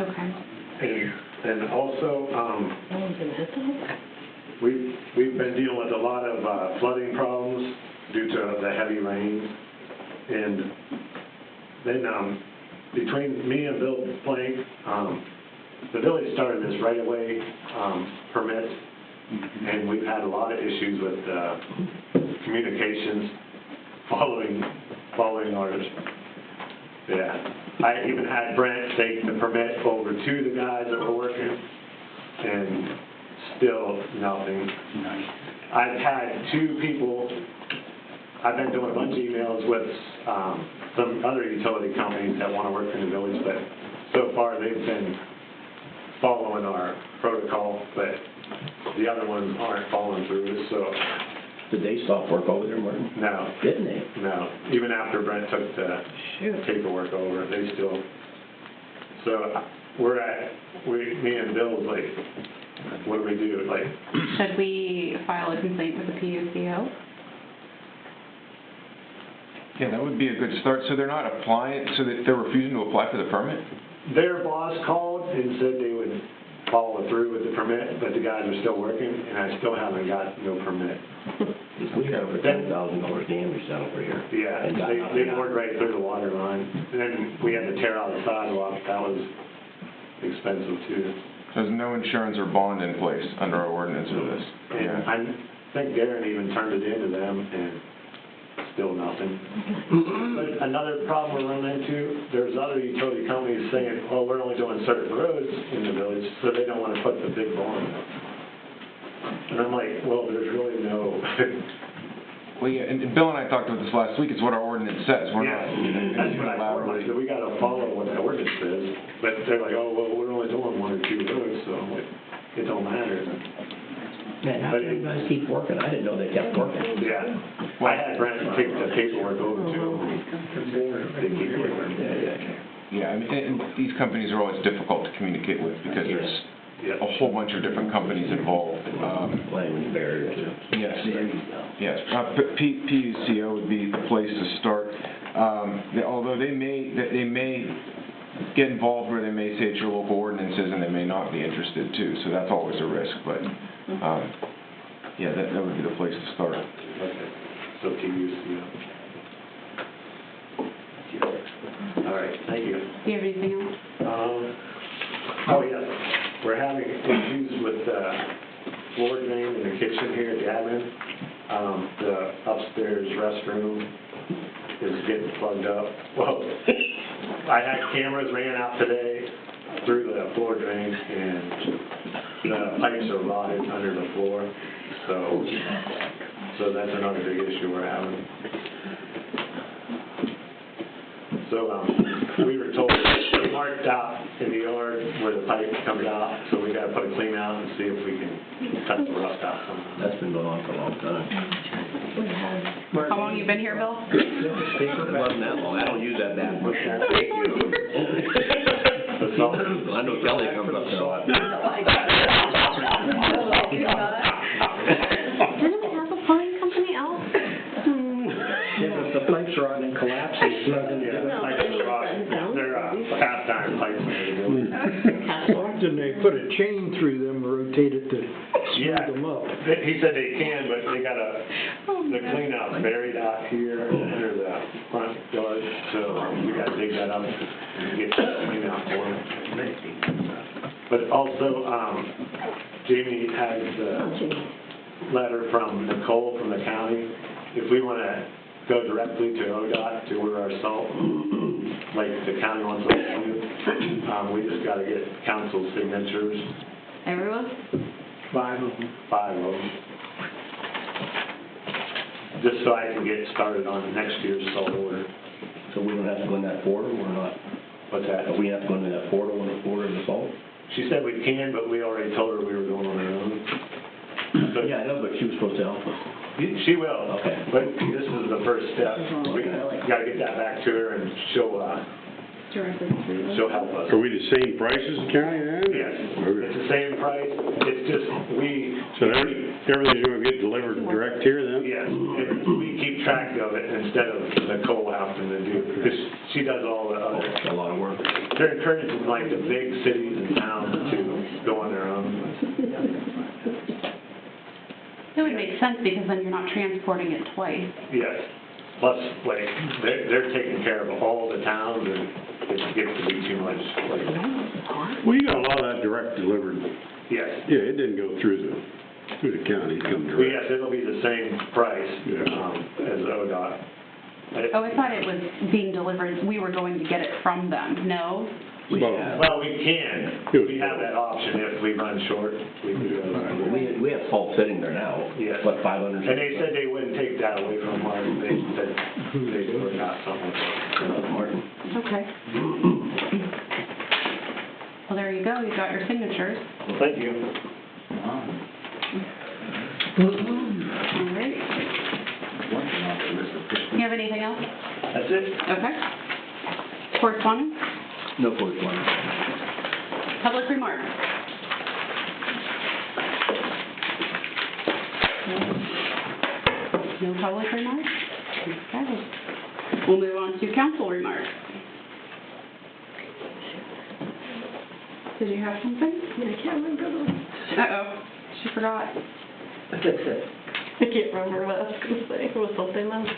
[SPEAKER 1] Okay.
[SPEAKER 2] And also, we've been dealing with a lot of flooding problems due to the heavy rain. And then, between me and Bill Plank, the village started this right-of-way, permit, and we've had a lot of issues with, communications following orders. Yeah. I even had Brent take the permit over to the guys that were working, and still nothing. I've had two people, I've been doing a bunch of emails with some other utility companies that want to work in the village, but so far they've been following our protocol, but the other ones aren't following through, so.
[SPEAKER 3] Did they stop work over there, Martin?
[SPEAKER 2] No.
[SPEAKER 3] Didn't they?
[SPEAKER 2] No, even after Brent took the paperwork over, they still, so me and Bill was like, what do we do? Like,
[SPEAKER 1] Should we file a complaint with the PUCO?
[SPEAKER 7] Yeah, that would be a good start. So they're not applying, so that they're refusing to apply for the permit?
[SPEAKER 2] their boss called and said they would follow through with the permit, but the guys are still working, and I still haven't got no permit.
[SPEAKER 3] We had over $10,000 damage done over here.
[SPEAKER 2] Yeah,
[SPEAKER 3] And got
[SPEAKER 2] they
[SPEAKER 3] nothing out.
[SPEAKER 2] bored right through the water line, and then we had to tear out the sidewalk. That was expensive too.
[SPEAKER 7] There's no insurance or bond in place under our ordinance for this.
[SPEAKER 2] And I think Darren even turned it into them, and still nothing. But another problem we're running into, there's other utility companies saying, oh, we're only doing certain roads in the village, so they don't want to put the big bond up. And I'm like, well, there's really no...
[SPEAKER 7] Well, yeah, and Bill and I talked about this last week, it's what our ordinance says. We're not
[SPEAKER 2] That's what I told them, I said, we got to follow what the ordinance says. But they're like, oh, well, we're only doing one or two roads, so I'm like, it don't matter.
[SPEAKER 3] Man, how can you guys keep working? I didn't know they kept working.
[SPEAKER 2] Yeah. I had Brent take the paperwork over to them. They keep working.
[SPEAKER 7] Yeah, I mean, and these companies are always difficult to communicate with because there's a whole bunch of different companies involved.
[SPEAKER 3] Language barriers.
[SPEAKER 7] Yes, yes. PUCO would be the place to start. Although they may get involved where they may say it's your local ordinances and they may not be interested too, so that's always a risk, but yeah, that would be the place to start.
[SPEAKER 2] Okay. So PUCO. All right, thank you.
[SPEAKER 1] Do you have anything else?
[SPEAKER 2] Oh, yes. We're having issues with the floor drain in the kitchen here at the admin. The upstairs restroom is getting plugged up. Well, I had cameras ran out today through the floor drain, and the pipes are rotted under the floor. So that's another big issue we're having. So we were told they marked out in the yard where the pipe comes out, so we got to put a clean out and see if we can cut the rust out somehow.
[SPEAKER 3] That's been going on for a long time.
[SPEAKER 1] How long you been here, Bill?
[SPEAKER 3] It wasn't that long. I don't use that bad. Thank you. I know Kelly comes up there a lot.
[SPEAKER 5] Didn't we have a plumbing company out?
[SPEAKER 4] Yeah, but the pipes are on and collapsing, it's not gonna do it.
[SPEAKER 2] Yeah, pipes are rotted. They're cast iron pipes in the building.
[SPEAKER 9] Didn't they put a chain through them, rotate it to
[SPEAKER 2] Yeah.
[SPEAKER 9] smooth them up?
[SPEAKER 2] He said they can, but they got the clean out buried out here under the front yard, so we got to dig that up and get the clean out for them. But also, Jamie has the letter from Nicole from the county. If we want to go directly to ODOT to order our salt, like the county wants us to do, we just got to get council's signatures.
[SPEAKER 5] Everyone?
[SPEAKER 2] 5 of them. 5 of them. Just so I can get started on next year's salt order.
[SPEAKER 3] So we don't have to go in that portal or not?
[SPEAKER 2] What's that?
[SPEAKER 3] We have to go into that portal when we order the salt?
[SPEAKER 2] She said we can, but we already told her we were going on our own. So
[SPEAKER 3] Yeah, I know, but she was supposed to help us.
[SPEAKER 2] she will.
[SPEAKER 3] Okay.
[SPEAKER 2] But this is the first step. We got to get that back to her, and she'll help us.
[SPEAKER 6] Are we the same price as the county then?
[SPEAKER 2] Yes, it's the same price. It's just
[SPEAKER 6] So everything's going to get delivered direct here then?
[SPEAKER 2] yes, we keep track of it instead of Nicole having to do, because she does all the other.
[SPEAKER 3] It's a lot of work.
[SPEAKER 2] They're encouraging like the big cities and towns to go on their own.
[SPEAKER 1] It would make sense because then you're not transporting it twice.
[SPEAKER 2] Yes. plus, like, they're taking care of all the towns, and it gets to be too much, like,
[SPEAKER 6] Well, you got a lot of that direct delivered.
[SPEAKER 2] yes.
[SPEAKER 6] Yeah, it didn't go through the county, it come
[SPEAKER 2] Well,
[SPEAKER 6] direct.
[SPEAKER 2] yes, it'll be the same price,
[SPEAKER 6] Yeah.
[SPEAKER 2] as ODOT.
[SPEAKER 1] Oh, I thought it was being delivered, we were going to get it from them, no?
[SPEAKER 2] Well, we can, we have that option if we run short, we can go.
[SPEAKER 3] We have salt sitting there now.
[SPEAKER 2] Yes.
[SPEAKER 3] What, 500?
[SPEAKER 2] And they said they wouldn't take that away from Martin, they said they were not something.
[SPEAKER 3] Martin.
[SPEAKER 1] Okay. Well, there you go, you got your signatures.
[SPEAKER 2] Well, thank you.
[SPEAKER 1] All right. You have anything else?
[SPEAKER 2] That's it?
[SPEAKER 1] Okay. Correspondence?
[SPEAKER 3] No correspondence.
[SPEAKER 1] Public remarks? No public remarks? Okay. We'll move on to council remarks. Did you have something?
[SPEAKER 5] I can't remember
[SPEAKER 1] Uh-oh, she forgot.
[SPEAKER 5] I can't remember what I was gonna say, it was something else.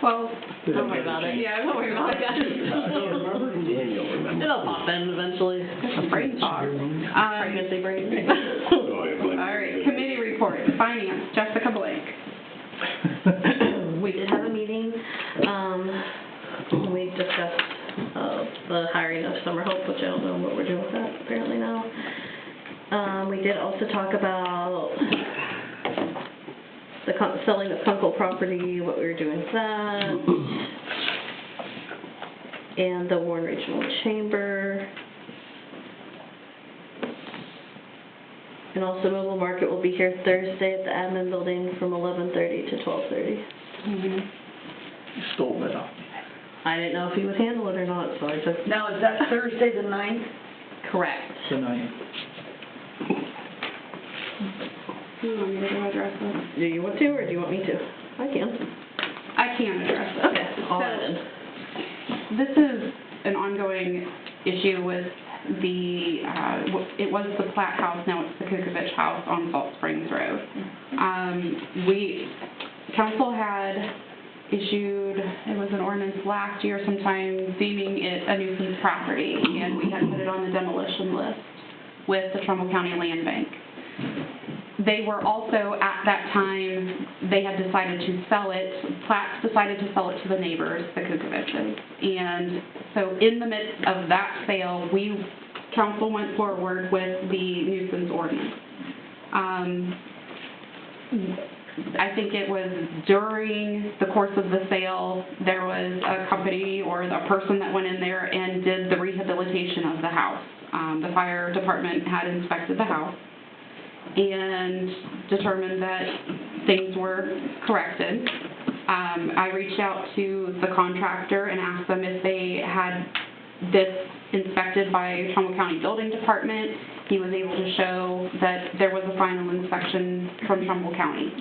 [SPEAKER 1] Well,
[SPEAKER 5] Don't worry about it. Yeah, don't worry about it, guys.
[SPEAKER 3] Daniel, remember.
[SPEAKER 5] It'll pop in eventually.
[SPEAKER 1] a brain fog.
[SPEAKER 5] Pregnancy brain.
[SPEAKER 1] All right, committee report, finance, Jessica Blake.
[SPEAKER 5] We did have a meeting, we discussed, the hiring of Summer Hope, which I don't know what we're doing with that apparently now. We did also talk about the selling of Kunkel property, what we were doing with that, and the Warren Regional Chamber. And also Mobile Market will be here Thursday at the admin building from 11:30 to 12:30.
[SPEAKER 1] Mm-hmm.
[SPEAKER 4] You stole that off.
[SPEAKER 5] I didn't know if he would handle it or not, so I took.
[SPEAKER 8] Now, is that Thursday the 9th?
[SPEAKER 5] Correct.
[SPEAKER 4] Tonight.
[SPEAKER 1] Do you want me to address this?
[SPEAKER 5] Do you want to, or do you want me to? I can.
[SPEAKER 1] I can address it.
[SPEAKER 5] Okay, I'll add in.
[SPEAKER 1] This is an ongoing issue with the, it was the Platt House, now it's the Kukovich House on Salt Springs Road. Council had issued, it was an ordinance last year sometime deeming it a nuisance property, and we had put it on the demolition list with the Trumbull County Land Bank. They were also, at that time, they had decided to sell it, Platt decided to sell it to the neighbors, the Kukoviches. And so in the midst of that sale, council went forward with the nuisance ordinance. I think it was during the course of the sale, there was a company or a person that went in there and did the rehabilitation of the house. The fire department had inspected the house and determined that things were corrected. I reached out to the contractor and asked them if they had this inspected by Trumbull County Building Department. He was able to show that there was a final inspection from Trumbull County.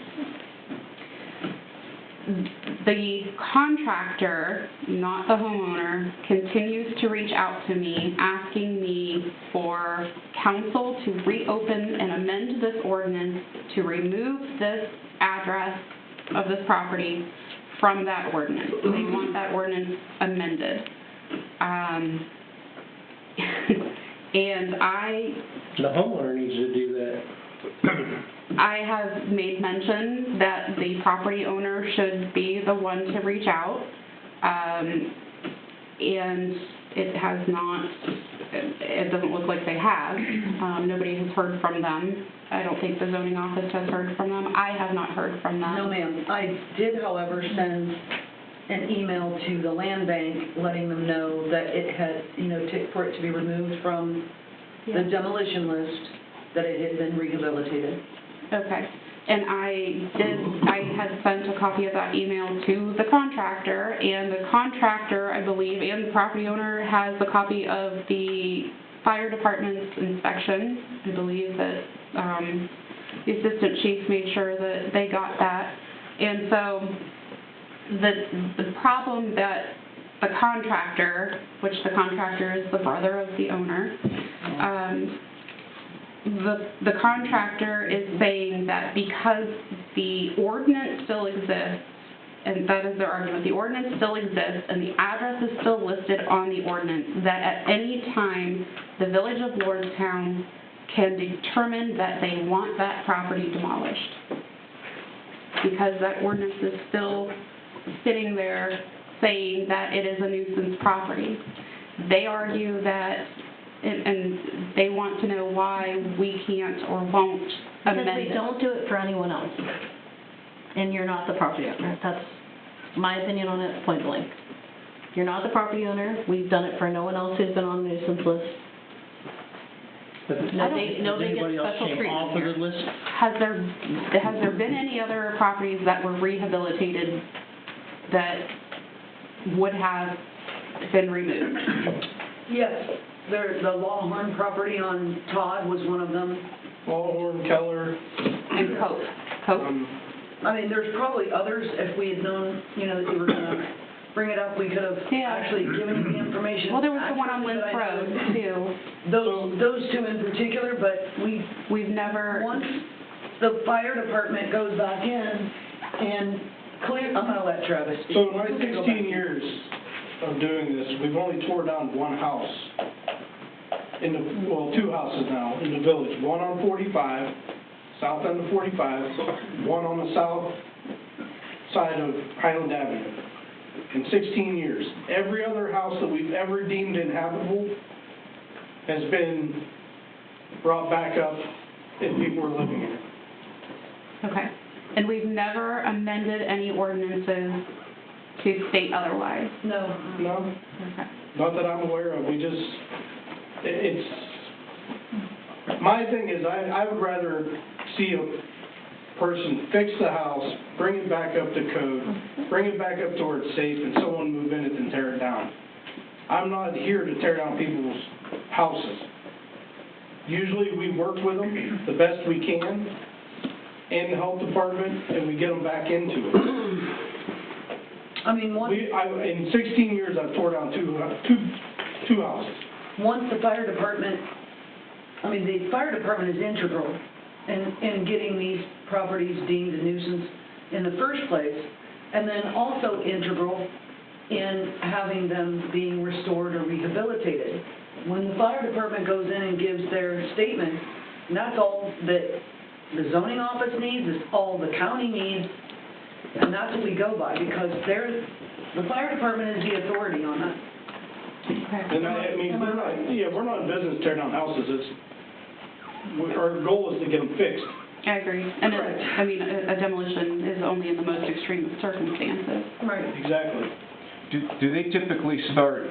[SPEAKER 1] The contractor, not the homeowner, continues to reach out to me, asking me for council to reopen and amend this ordinance to remove this address of this property from that ordinance. They want that ordinance amended. And
[SPEAKER 4] The homeowner needs to do that.
[SPEAKER 1] I have made mention that the property owner should be the one to reach out, and it has not, it doesn't look like they have. Nobody has heard from them. I don't think the zoning office has heard from them. I have not heard from them.
[SPEAKER 8] No, ma'am. I did, however, send an email to the land bank letting them know that it had, for it to be removed from the demolition list, that it had been rehabilitated.
[SPEAKER 1] Okay. And I had sent a copy of that email to the contractor, and the contractor, I believe, and the property owner has a copy of the fire department's inspection. I believe that the assistant chief made sure that they got that. And so the problem that the contractor, which the contractor is the brother of the owner, the contractor is saying that because the ordinance still exists and that is their argument, the ordinance still exists and the address is still listed on the ordinance, that at any time, the Village of Lordstown can determine that they want that property demolished. Because that ordinance is still sitting there saying that it is a nuisance property. They argue that, and they want to know why we can't or won't amend
[SPEAKER 5] Because
[SPEAKER 1] it.
[SPEAKER 5] we don't do it for anyone else. And you're not the property owner. That's my opinion on it, point blank. You're not the property owner. We've done it for no one else who's been on the nuisance list. Nobody
[SPEAKER 4] Anybody
[SPEAKER 5] gets
[SPEAKER 4] else
[SPEAKER 5] special
[SPEAKER 4] came
[SPEAKER 5] treatment
[SPEAKER 4] off of
[SPEAKER 5] here.
[SPEAKER 4] the list?
[SPEAKER 1] Has there been any other properties that were rehabilitated that would have been removed?
[SPEAKER 8] Yes, the Lawhorn property on Todd was one of them.
[SPEAKER 10] Ballhorn, Keller,
[SPEAKER 1] And Coke?
[SPEAKER 8] I mean, there's probably others, if we had known, you know, that you were gonna bring it up, we could have
[SPEAKER 1] Yeah.
[SPEAKER 8] actually given you the information.
[SPEAKER 1] Well, there was the one on Lynch
[SPEAKER 8] But I know
[SPEAKER 1] Road, too.
[SPEAKER 8] Those two in particular, but
[SPEAKER 1] We've never,
[SPEAKER 8] once the fire department goes back in and I'm gonna let Travis speak.
[SPEAKER 10] So in my 16 years of doing this, we've only tore down one house. Well, two houses now in the village. One on 45, south end of 45, one on the south side of Highland Avenue. In 16 years. Every other house that we've ever deemed inhabitable has been brought back up and people are living in it.
[SPEAKER 1] okay. And we've never amended any ordinances to state otherwise?
[SPEAKER 8] No.
[SPEAKER 10] No,
[SPEAKER 1] Okay.
[SPEAKER 10] not that I'm aware of. We just, it's, my thing is I would rather see a person fix the house, bring it back up to code, bring it back up to where it's safe, and someone move in it and tear it down. I'm not here to tear down people's houses. Usually we work with them the best we can, and the health department, and we get them back into it.
[SPEAKER 8] I mean,
[SPEAKER 10] In 16 years, I've tore down two houses.
[SPEAKER 8] once the fire department, the fire department is integral in getting these properties deemed a nuisance in the first place, and then also integral in having them being restored or rehabilitated. When the fire department goes in and gives their statement, and that's all that the zoning office needs, is all the county needs, and that's what we go by, because the fire department is the authority on that.
[SPEAKER 10] And we're not in business tearing down houses. Our goal is to get them fixed.
[SPEAKER 1] I agree. And a demolition is only in the most extreme of circumstances.
[SPEAKER 8] Right.
[SPEAKER 10] Exactly.
[SPEAKER 7] Do they typically start,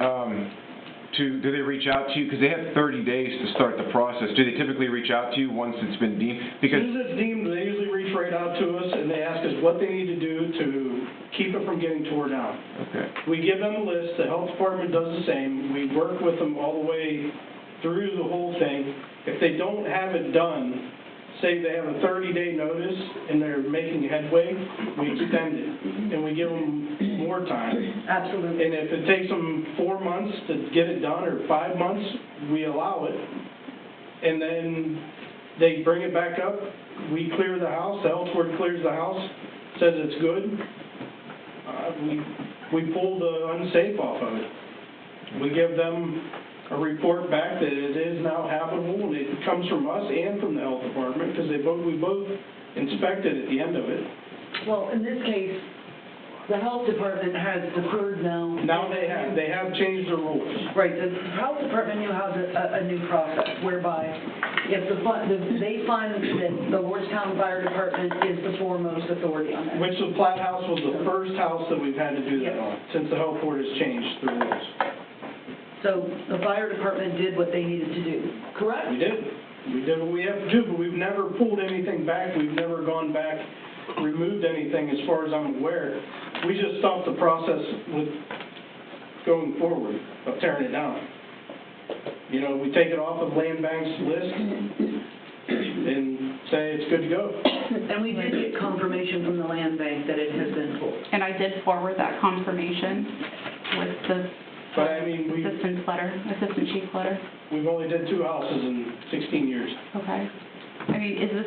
[SPEAKER 7] do they reach out to you? Because they have 30 days to start the process. Do they typically reach out to you once it's been deemed?
[SPEAKER 10] As
[SPEAKER 7] Because
[SPEAKER 10] soon as it's deemed, they usually reach right out to us and they ask us what they need to do to keep it from getting tore down.
[SPEAKER 7] okay.
[SPEAKER 10] We give them a list, the health department does the same, we work with them all the way through the whole thing. If they don't have it done, say they have a 30-day notice and they're making headway, we extend it and we give them more time.
[SPEAKER 8] Absolutely.
[SPEAKER 10] And if it takes them 4 months to get it done, or 5 months, we allow it. And then they bring it back up, we clear the house, the health board clears the house, says it's good. We pull the unsafe off of it. We give them a report back that it is now habitable, and it comes from us and from the health department, because we both inspected at the end of it.
[SPEAKER 8] Well, in this case, the health department has deferred now.
[SPEAKER 10] Now they have changed the rules.
[SPEAKER 8] Right, the health department now has a new process whereby if they find that the Lordstown Fire Department is the foremost authority on that.
[SPEAKER 10] Which the Platt House was the first house that we've had to do that on, since the health board has changed the rules.
[SPEAKER 8] So the fire department did what they needed to do, correct?
[SPEAKER 10] We did. We did what we have to do, but we've never pulled anything back. We've never gone back, removed anything as far as I'm aware. We just stopped the process with going forward of tearing it down. You know, we take it off of Land Bank's list and say it's good to go.
[SPEAKER 8] And we did get confirmation from the land bank that it has been pulled.
[SPEAKER 1] And I did forward that confirmation with the
[SPEAKER 10] But I mean,
[SPEAKER 1] assistant chief's letter.
[SPEAKER 10] we've only did 2 houses in 16 years.
[SPEAKER 1] Okay. I mean, is this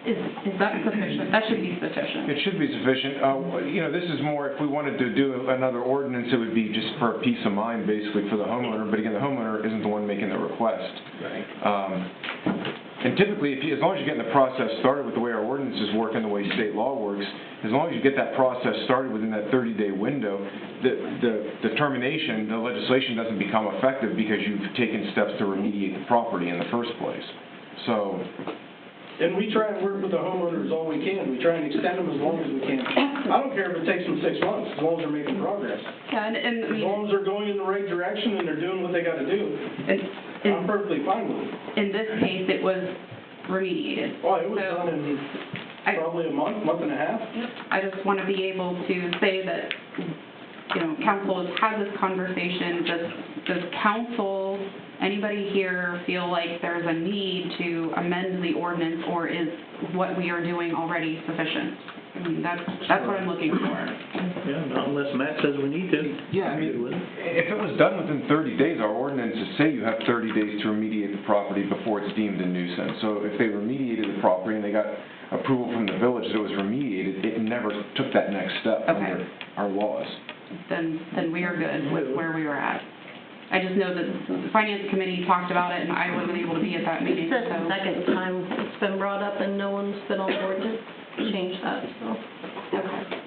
[SPEAKER 1] Is that sufficient? That should be sufficient.
[SPEAKER 7] It should be sufficient. You know, this is more, if we wanted to do another ordinance, it would be just for a peace of mind, basically, for the homeowner. But again, the homeowner isn't the one making the request.
[SPEAKER 12] Right.
[SPEAKER 7] And typically, as long as you're getting the process started with the way our ordinances work and the way state law works, as long as you get that process started within that 30-day window, the determination, the legislation doesn't become effective because you've taken steps to remediate the property in the first place. So,
[SPEAKER 10] And we try and work with the homeowners all we can. We try and extend them as long as we can. I don't care if it takes them 6 months, as long as they're making progress.
[SPEAKER 1] Yeah, and I
[SPEAKER 10] As
[SPEAKER 1] mean,
[SPEAKER 10] long as they're going in the right direction and they're doing what they gotta do, I'm perfectly fine with it.
[SPEAKER 1] in this case, it was remediated.
[SPEAKER 10] Oh, it was
[SPEAKER 1] So,
[SPEAKER 10] done in
[SPEAKER 1] I-
[SPEAKER 10] probably a month and a half.
[SPEAKER 1] I just want to be able to say that, you know, council has had this conversation. Does council, anybody here feel like there's a need to amend the ordinance, or is what we are doing already sufficient? I mean, that's what I'm looking for.
[SPEAKER 4] Yeah, not unless Matt says we need to.
[SPEAKER 7] yeah, I
[SPEAKER 4] I'm good with
[SPEAKER 7] mean,
[SPEAKER 4] it.
[SPEAKER 7] if it was done within 30 days, our ordinances say you have 30 days to remediate the property before it's deemed a nuisance. So if they remediated the property and they got approval from the village that it was remediated, it never took that next step
[SPEAKER 1] Okay.
[SPEAKER 7] under our laws.
[SPEAKER 1] Then we are good with where we were at. I just know that the finance committee talked about it, and I wasn't able to be at that meeting,
[SPEAKER 5] It's the
[SPEAKER 1] so.
[SPEAKER 5] second time it's been brought up and no one's been on board to change that, so.
[SPEAKER 1] Okay.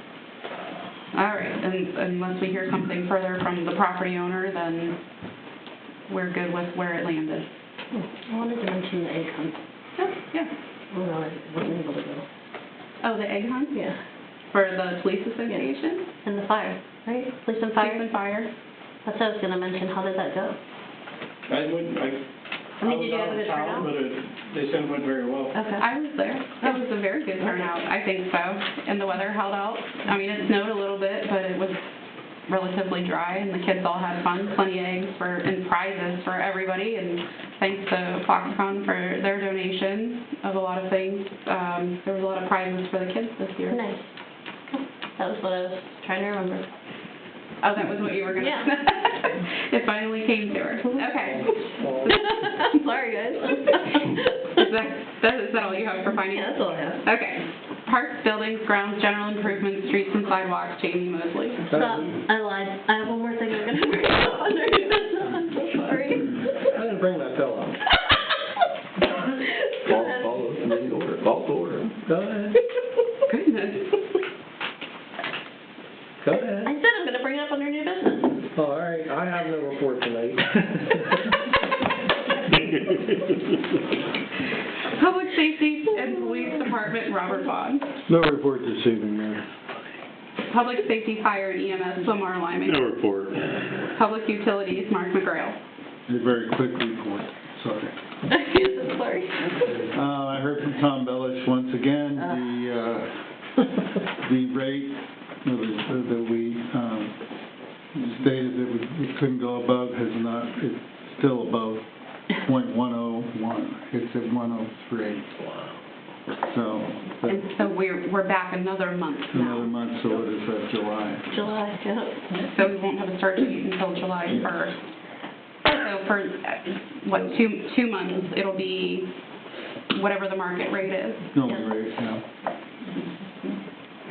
[SPEAKER 1] All right, and unless we hear something further from the property owner, then we're good with where it landed.
[SPEAKER 5] I wanted to mention the egg hunt.
[SPEAKER 1] Yeah.
[SPEAKER 5] Oh, no, I wasn't able to go.
[SPEAKER 1] Oh, the egg hunt?
[SPEAKER 5] Yeah.
[SPEAKER 1] For the police association?
[SPEAKER 5] And the fire, right? Police and fire?
[SPEAKER 1] Police and fire.
[SPEAKER 5] That's what I was gonna mention. How did that go?
[SPEAKER 10] I went,
[SPEAKER 5] I mean, did you have a good turnout?
[SPEAKER 10] But they said it went very well.
[SPEAKER 5] Okay.
[SPEAKER 1] I was there. It was a very good turnout, I think so. And the weather held out. I mean, it snowed a little bit, but it was relatively dry, and the kids all had fun. Plenty of eggs and prizes for everybody, and thanks to Foxconn for their donation of a lot of things. There was a lot of prizes for the kids this year.
[SPEAKER 5] Nice. That was what I was trying to remember.
[SPEAKER 1] Oh, that was what you were gonna
[SPEAKER 5] Yeah.
[SPEAKER 1] It finally came to her. Okay.
[SPEAKER 5] Sorry, guys.
[SPEAKER 1] Is that all you have for finance?
[SPEAKER 5] Yeah, that's all I have.
[SPEAKER 1] Okay. Parks, buildings, grounds, general improvements, streets and sidewalks, Jamie Mosley.
[SPEAKER 5] So, I lied. I have one more thing I'm gonna bring up under new business. I'm so sorry.
[SPEAKER 4] I didn't bring my pillow.
[SPEAKER 3] Call to order.
[SPEAKER 4] Go ahead.
[SPEAKER 1] Goodness.
[SPEAKER 4] Go ahead.
[SPEAKER 5] I said I'm gonna bring it up under new business.
[SPEAKER 4] Oh, all right, I have no report tonight.
[SPEAKER 1] Public Safety and Police Department, Robert Vaughn.
[SPEAKER 9] No report this evening, Mayor.
[SPEAKER 1] Public Safety, Fire, and EMS, Lamar Lyman.
[SPEAKER 9] No report.
[SPEAKER 1] Public Utilities, Mark McGrail.
[SPEAKER 9] A very quick report, sorry.
[SPEAKER 5] Sorry.
[SPEAKER 9] I heard from Tom Bellish once again, the rate that we stated that we couldn't go above it's still above .101. It's at 103. So,
[SPEAKER 1] And so we're back another month
[SPEAKER 9] another
[SPEAKER 1] now.
[SPEAKER 9] month, so what is that, July?
[SPEAKER 5] July, yeah.
[SPEAKER 1] So we won't have a start date until July 1st. So for, what, two months, it'll be whatever the market rate is.
[SPEAKER 9] No rate, yeah.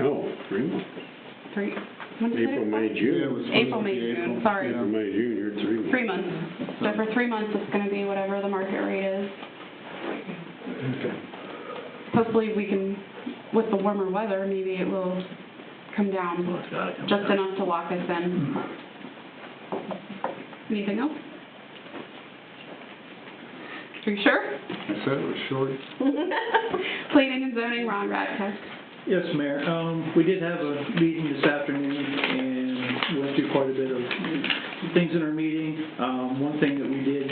[SPEAKER 6] Oh, 3 months.
[SPEAKER 1] Three, when did it
[SPEAKER 6] April,
[SPEAKER 1] expire?
[SPEAKER 6] May,
[SPEAKER 9] Yeah, it
[SPEAKER 6] June.
[SPEAKER 9] was supposed
[SPEAKER 1] April,
[SPEAKER 9] to
[SPEAKER 1] May,
[SPEAKER 9] be
[SPEAKER 1] June,
[SPEAKER 9] April,
[SPEAKER 1] sorry.
[SPEAKER 9] yeah.
[SPEAKER 6] April, May, June, you're 3 months.
[SPEAKER 1] 3 months. So for 3 months, it's gonna be whatever the market rate is. Hopefully we can, with the warmer weather, maybe it will come down just enough to lock us in. Anything else? Are you sure?
[SPEAKER 9] I said it was short.
[SPEAKER 1] Planning and zoning, Ron Radke.
[SPEAKER 13] Yes, Mayor. We did have a meeting this afternoon and went through quite a bit of things in our meeting. One thing that we did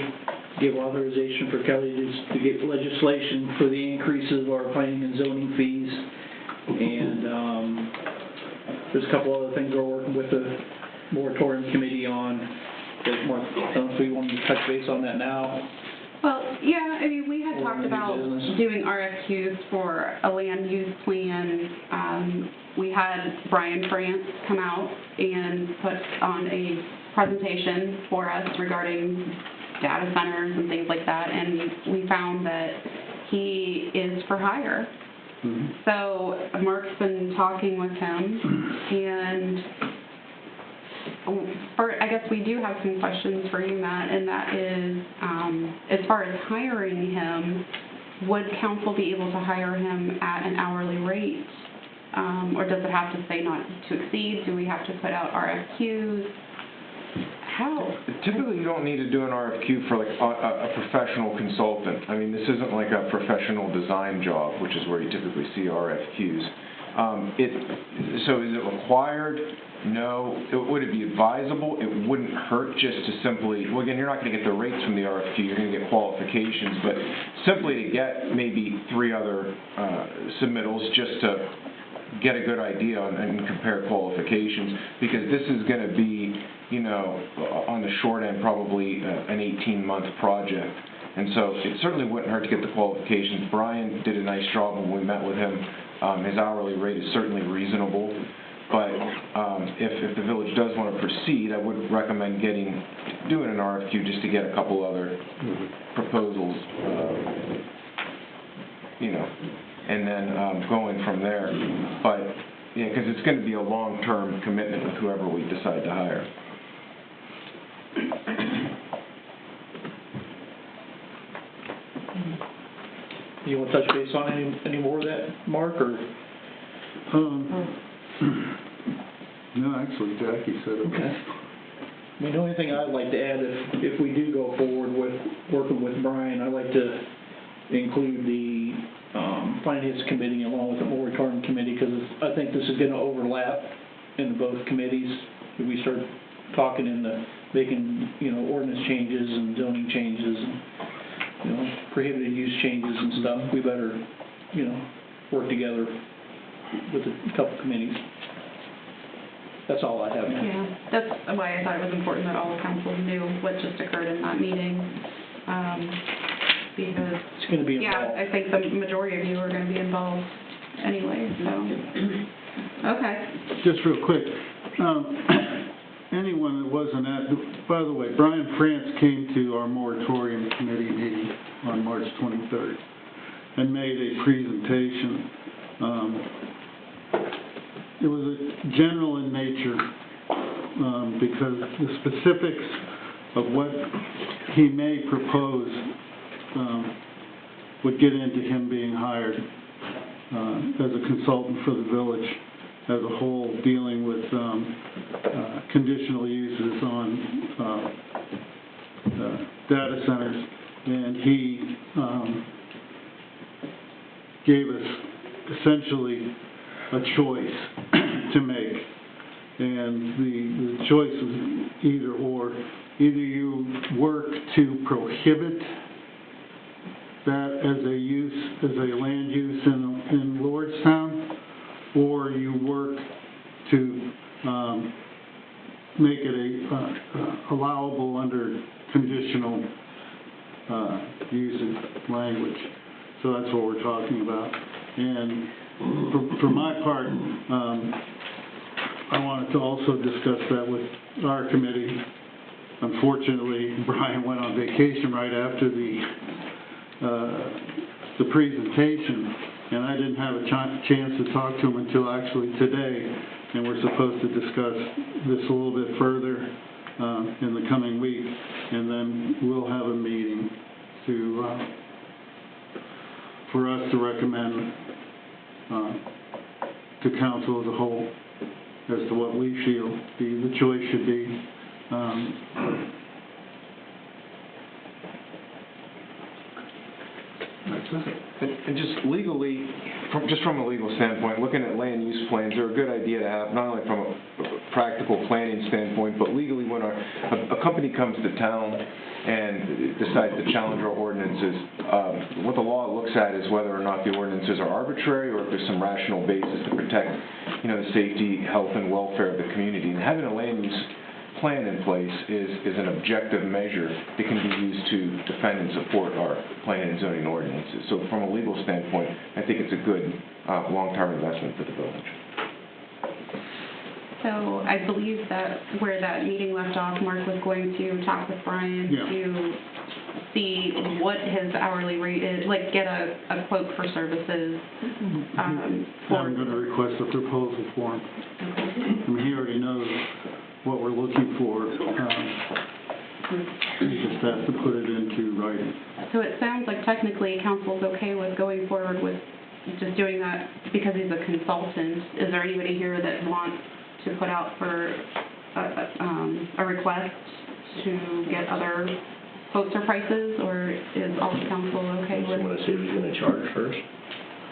[SPEAKER 13] give authorization for Kelly is to get legislation for the increases of our planning and zoning fees. And there's a couple other things we're working with the moratorium committee on. I don't know if we want to touch base on that now.
[SPEAKER 1] Well, yeah, I mean, we had
[SPEAKER 13] Or
[SPEAKER 1] talked
[SPEAKER 13] new
[SPEAKER 1] about
[SPEAKER 13] business.
[SPEAKER 1] doing RFQs for a land use plan. We had Brian France come out and put on a presentation for us regarding data centers and things like that, and we found that he is for hire. So Mark's been talking with him, and I guess we do have some questions for you, Matt, and that is, as far as hiring him, would council be able to hire him at an hourly rate? Or does it have to say not to exceed? Do we have to put out RFQs? How?
[SPEAKER 7] Typically, you don't need to do an RFQ for like a professional consultant. I mean, this isn't like a professional design job, which is where you typically see RFQs. So is it required? No. Would it be advisable? It wouldn't hurt just to simply, well, again, you're not going to get the rates from the RFQ, you're going to get qualifications, but simply to get maybe 3 other submittals just to get a good idea and compare qualifications, because this is going to be, you know, on the short end, probably an 18-month project. And so it certainly wouldn't hurt to get the qualifications. Brian did a nice job when we met with him. His hourly rate is certainly reasonable. But if the village does want to proceed, I would recommend doing an RFQ just to get a couple other proposals, you know, and then going from there. But, yeah, because it's going to be a long-term commitment with whoever we decide to hire.
[SPEAKER 13] You want to touch base on any more of that, Mark, or?
[SPEAKER 9] No, actually, Jackie said it.
[SPEAKER 13] Okay. I mean, the only thing I'd like to add, if we do go forward with working with Brian, I'd like to include the Finance Committee along with the Moratorium Committee, because I think this is going to overlap in both committees. If we start talking making, you know, ordinance changes and zoning changes and, you know, prohibited use changes and stuff, we better, you know, work together with a couple committees. That's all I have.
[SPEAKER 1] Yeah, that's why I thought it was important that all the council knew what just occurred in that meeting, because...
[SPEAKER 13] It's going to be involved.
[SPEAKER 1] Yeah, I think the majority of you are going to be involved anyway, so... Okay.
[SPEAKER 9] Just real quick, anyone that wasn't by the way, Brian France came to our moratorium committee meeting on March 23rd and made a presentation. It was general in nature because the specifics of what he may propose would get into him being hired as a consultant for the village as a whole, dealing with conditional uses on data centers. And he gave us essentially a choice to make, and the choice was either or. Either you work to prohibit that as a use, as a land use in Lordstown, or you work to make it allowable under conditional usage language. So that's what we're talking about. And for my part, I wanted to also discuss that with our committee. Unfortunately, Brian went on vacation right after the presentation, and I didn't have a chance to talk to him until actually today, and we're supposed to discuss this a little bit further in the coming week, and then we'll have a meeting for us to recommend to council as a whole as to what we feel the choice should be.
[SPEAKER 7] And just legally, from a legal standpoint, looking at land use plans are a good idea to have, not only from a practical planning standpoint, but legally when a company comes to town and decides to challenge our ordinances, what the law looks at is whether or not the ordinances are arbitrary or if there's some rational basis to protect, you know, the safety, health, and welfare of the community. And having a land use plan in place is an objective measure that can be used to defend and support our planning and zoning ordinances. So from a legal standpoint, I think it's a good long-term investment for the village.
[SPEAKER 1] So I believe that where that meeting left off, Mark was going to talk with Brian
[SPEAKER 9] Yeah.
[SPEAKER 1] to see what his hourly rate is, like get a quote for services,
[SPEAKER 9] I'm gonna request a proposal for him. I mean, he already knows what we're looking for. He just has to put it into writing.
[SPEAKER 1] So it sounds like technically council's okay with going forward with just doing that because he's a consultant. Is there anybody here that wants to put out for a request to get other quotes or prices, or is all the council okay
[SPEAKER 3] So I'm
[SPEAKER 1] with?
[SPEAKER 3] gonna see who's gonna charge first.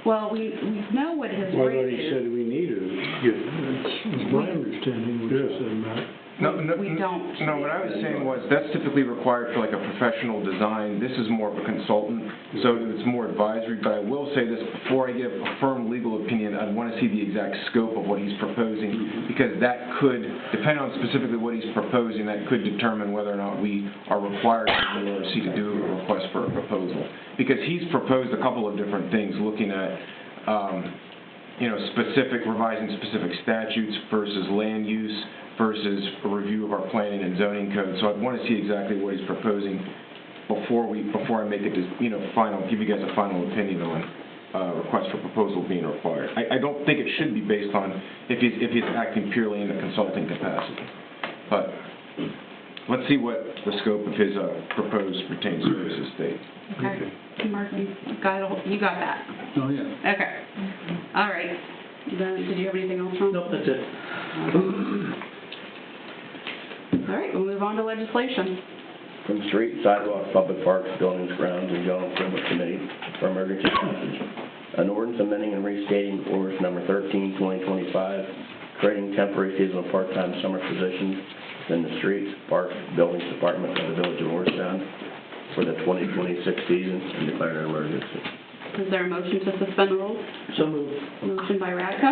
[SPEAKER 1] Well, we know what his
[SPEAKER 6] Well, I
[SPEAKER 1] rate
[SPEAKER 6] thought he
[SPEAKER 1] is.
[SPEAKER 6] said we needed to get, that's my understanding, what you said, Matt.
[SPEAKER 7] No,
[SPEAKER 1] We don't.
[SPEAKER 7] No, what I was saying was, that's typically required for like a professional design. This is more of a consultant, so it's more advisory. But I will say this, before I give a firm legal opinion, I'd want to see the exact scope of what he's proposing, because that could, depending on specifically what he's proposing, that could determine whether or not we are required in the ORC to do a request for a proposal. Because he's proposed a couple of different things, looking at, revising specific statutes versus land use, versus a review of our planning and zoning code. So I'd want to see exactly what he's proposing before I make it, give you guys a final opinion on request for proposal being required. I don't think it should be based on if he's acting purely in a consulting capacity. But let's see what the scope of his proposed retained services state.
[SPEAKER 1] Okay, Mark, you got that?
[SPEAKER 9] Oh, yeah.
[SPEAKER 1] Okay. All right. Then, did you have anything else, Ron?
[SPEAKER 4] Nope, that's it.
[SPEAKER 1] All right, we'll move on to legislation.
[SPEAKER 3] From street, sidewalks, public parks, buildings, grounds, and general improvement committee for emergency passage. An ordinance amending and restating ordinance number 13, 2025, creating temporary seasonal part-time summer positions in the streets, parks, buildings department of the village of Orstown for the 2026 season and declaring an emergency.
[SPEAKER 1] Is there a motion to suspend the rules?
[SPEAKER 4] So moved.
[SPEAKER 1] Motion by Radka.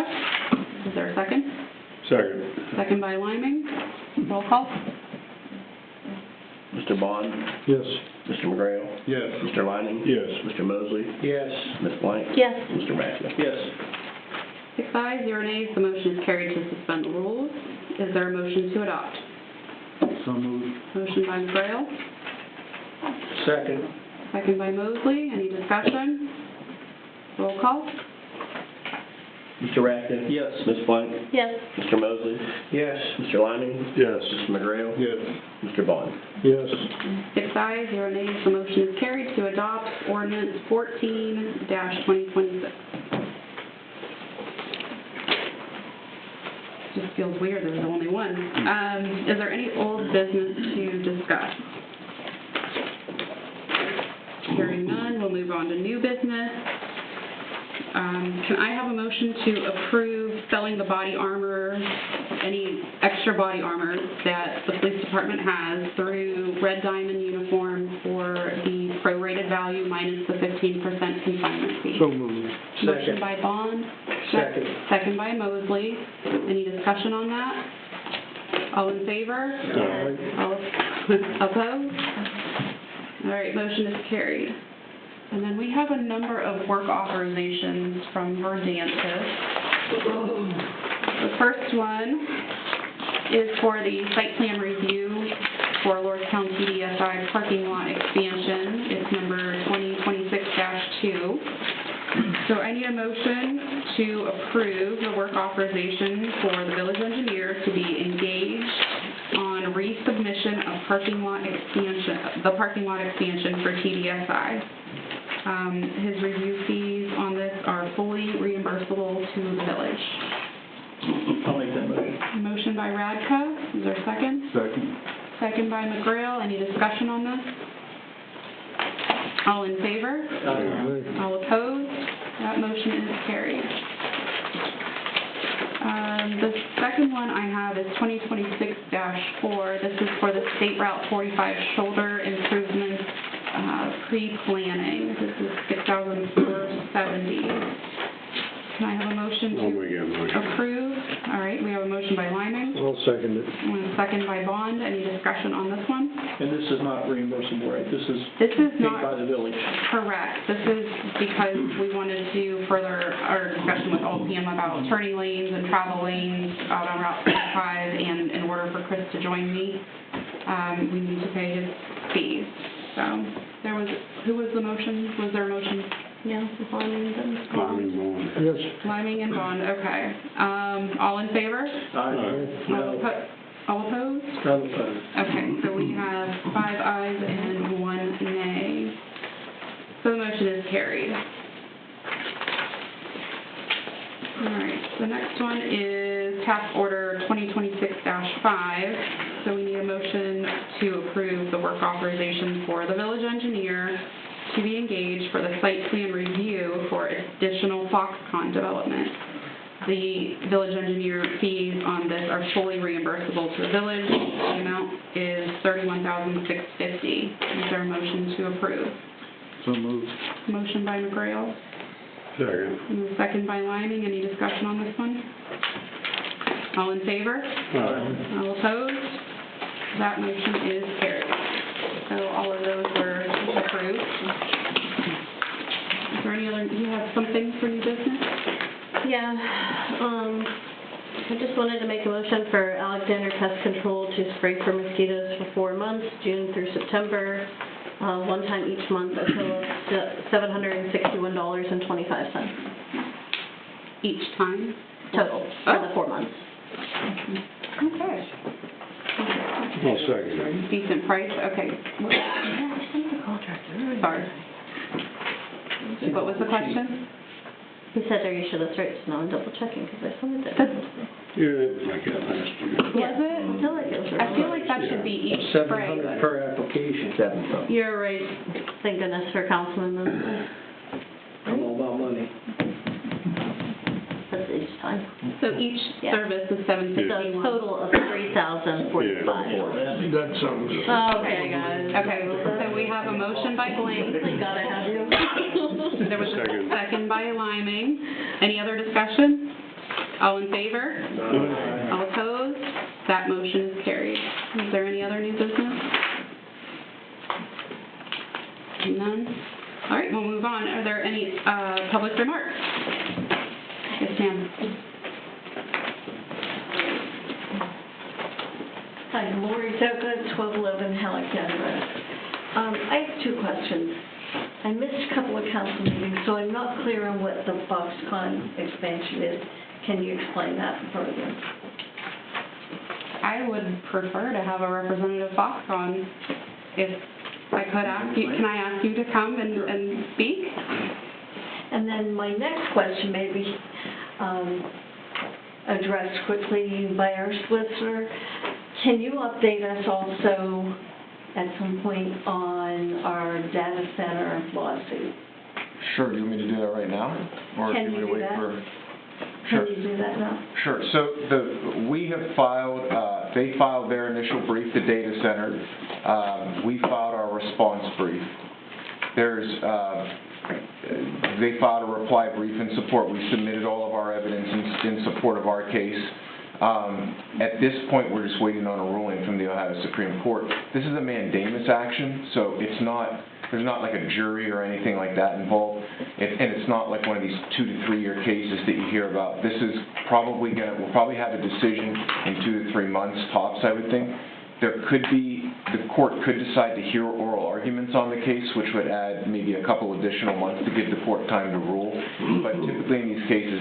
[SPEAKER 1] Is there a second?
[SPEAKER 6] Second.
[SPEAKER 1] Second by Liming. Roll call.
[SPEAKER 3] Mr. Bond?
[SPEAKER 6] Yes.
[SPEAKER 3] Mr. McGrail?
[SPEAKER 9] Yes.
[SPEAKER 3] Mr. Lining?
[SPEAKER 6] Yes.
[SPEAKER 3] Mr. Mosley?
[SPEAKER 4] Yes.
[SPEAKER 3] Ms. Blank?
[SPEAKER 5] Yes.
[SPEAKER 3] Mr. Mackey?
[SPEAKER 4] Yes.
[SPEAKER 1] 6 ayes, 0 nays, the motion is carried to suspend the rules. Is there a motion to adopt?
[SPEAKER 9] So moved.
[SPEAKER 1] Motion by McGrail.
[SPEAKER 4] Second.
[SPEAKER 1] Second by Mosley. Any discussion? Roll call.
[SPEAKER 3] Mr. Radka?
[SPEAKER 4] Yes.
[SPEAKER 3] Ms. Blank?
[SPEAKER 5] Yes.
[SPEAKER 3] Mr. Mosley?
[SPEAKER 4] Yes.
[SPEAKER 3] Mr. Lining?
[SPEAKER 6] Yes.
[SPEAKER 3] Mr. McGrail?
[SPEAKER 9] Yes.
[SPEAKER 3] Mr. Bond?
[SPEAKER 6] Yes.
[SPEAKER 1] 6 ayes, 0 nays, the motion is carried to adopt ordinance 14-2026. Just feels weird, there's only one. Is there any old business to discuss? Hearing none, we'll move on to new business. Can I have a motion to approve selling the body armor, any extra body armor that the police department has through Red Diamond Uniform for the prorated value minus the 15% consignment fee?
[SPEAKER 6] So moved.
[SPEAKER 1] Motion
[SPEAKER 4] Second.
[SPEAKER 1] by Bond.
[SPEAKER 4] Second.
[SPEAKER 1] Second by Mosley. Any discussion on that? All in favor?
[SPEAKER 6] Aye.
[SPEAKER 1] All opposed? All right, motion is carried. And then we have a number of work authorizations from Verdantis. The first one is for the site plan review for Lordstown TDSI parking lot expansion. It's number 2026-2. So I need a motion to approve the work authorization for the village engineer to be engaged on resubmission of parking lot expansion, the parking lot expansion for TDSI. His review fees on this are fully reimbursable to the village.
[SPEAKER 4] I'll make that motion.
[SPEAKER 1] Motion by Radka, is there a second?
[SPEAKER 9] Second.
[SPEAKER 1] Second by McGrail, any discussion on this? All in favor?
[SPEAKER 6] Aye.
[SPEAKER 1] All opposed? That motion is carried. The second one I have is 2026-4. This is for the State Route 45 shoulder improvements pre-planning. This is $6,470. Can I have a motion
[SPEAKER 6] I'll
[SPEAKER 1] to
[SPEAKER 6] make that motion.
[SPEAKER 1] approve? All right, we have a motion by Lyman,
[SPEAKER 6] I'll second it.
[SPEAKER 1] and a second by Bond. Any discussion on this one?
[SPEAKER 13] And this is not reimbursable, right? This is
[SPEAKER 1] This is
[SPEAKER 13] paid
[SPEAKER 1] not
[SPEAKER 13] by the village.
[SPEAKER 1] correct. This is because we wanted to further our discussion with OPM about turning lanes and travel lanes out on Route 45, and in order for Chris to join me, we need to pay his fees. So, who was the motion? Was there a motion?
[SPEAKER 5] Yeah, Liming and
[SPEAKER 6] Climbing Moon.
[SPEAKER 4] Yes.
[SPEAKER 1] Liming and Bond, okay. All in favor? All opposed? Okay, so we have 5 ayes and 1 nay. So the motion is carried. All right, the next one is Task Order 2026-5. So we need a motion to approve the work authorization for the village engineer to be engaged for the site plan review for additional Foxconn development. The village engineer fees on this are fully reimbursable to the village. The amount is $31,650. Is there a motion to approve?
[SPEAKER 9] So moved.
[SPEAKER 1] Motion by McGrail,
[SPEAKER 6] Second.
[SPEAKER 1] and a second by Liming. Any discussion on this one? All in favor? All opposed? That motion is carried. So all of those were approved. Is there any other, do you have something for new business?
[SPEAKER 5] Yeah, I just wanted to make a motion for Alexander Pest Control to spray for mosquitoes for 4 months, June through September, one time each month, a total of $761.25
[SPEAKER 1] Each time?
[SPEAKER 5] total for the 4 months.
[SPEAKER 1] Okay.
[SPEAKER 6] I'll second it.
[SPEAKER 1] Decent price, okay. Sorry. What was the question?
[SPEAKER 5] He said there you should have searched, no, I'm double checking because I saw it there.
[SPEAKER 6] Yeah, it was like that last year.
[SPEAKER 1] Was it?
[SPEAKER 5] I feel like it was.
[SPEAKER 1] I feel like that should be each spray,
[SPEAKER 4] 700
[SPEAKER 1] but.
[SPEAKER 4] per application.
[SPEAKER 3] 7 something.
[SPEAKER 5] You're right, thank goodness for Councilman Moon.
[SPEAKER 4] I'm all about money.
[SPEAKER 5] That's each time.
[SPEAKER 1] So each
[SPEAKER 5] Yeah.
[SPEAKER 1] service is
[SPEAKER 5] So a
[SPEAKER 1] $751.
[SPEAKER 5] total of $3,045.
[SPEAKER 9] That's something.
[SPEAKER 5] Okay, guys.
[SPEAKER 1] Okay, so we have a motion by Blank.
[SPEAKER 5] Thank God I have you.
[SPEAKER 1] There was a
[SPEAKER 6] Second.
[SPEAKER 1] second by Liming. Any other discussion? All in favor? All opposed? That motion is carried. Is there any other new business? None? All right, we'll move on. Are there any public remarks? Yes, ma'am.
[SPEAKER 14] Hi, Lori Doga, 1211 Alexander Road. I have 2 questions. I missed a couple of council meetings, so I'm not clear on what the Foxconn expansion is. Can you explain that further?
[SPEAKER 1] I would prefer to have a representative Foxconn. If I could ask you, can I ask you to come and speak?
[SPEAKER 14] And then my next question may be addressed quickly by our solicitor. Can you update us also at some point on our data center lawsuit?
[SPEAKER 7] Sure, do you want me to do that right now? Or
[SPEAKER 14] Can
[SPEAKER 7] do you
[SPEAKER 14] you
[SPEAKER 7] want me
[SPEAKER 14] do
[SPEAKER 7] to wait
[SPEAKER 14] that?
[SPEAKER 7] for?
[SPEAKER 14] Can
[SPEAKER 7] Sure.
[SPEAKER 14] you do that now?
[SPEAKER 7] Sure, so we have filed, they filed their initial brief, the data center. We filed our response brief. They filed a reply brief in support. We submitted all of our evidence in support of our case. At this point, we're just waiting on a ruling from the Ohio Supreme Court. This is a mandamus action, so it's not, there's not like a jury or anything like that involved. And it's not like one of these 2 to 3 year cases that you hear about. This is probably we'll probably have a decision in 2 to 3 months tops, I would think. There could be, the court could decide to hear oral arguments on the case, which would add maybe a couple additional months to give the court time to rule. But typically in these cases,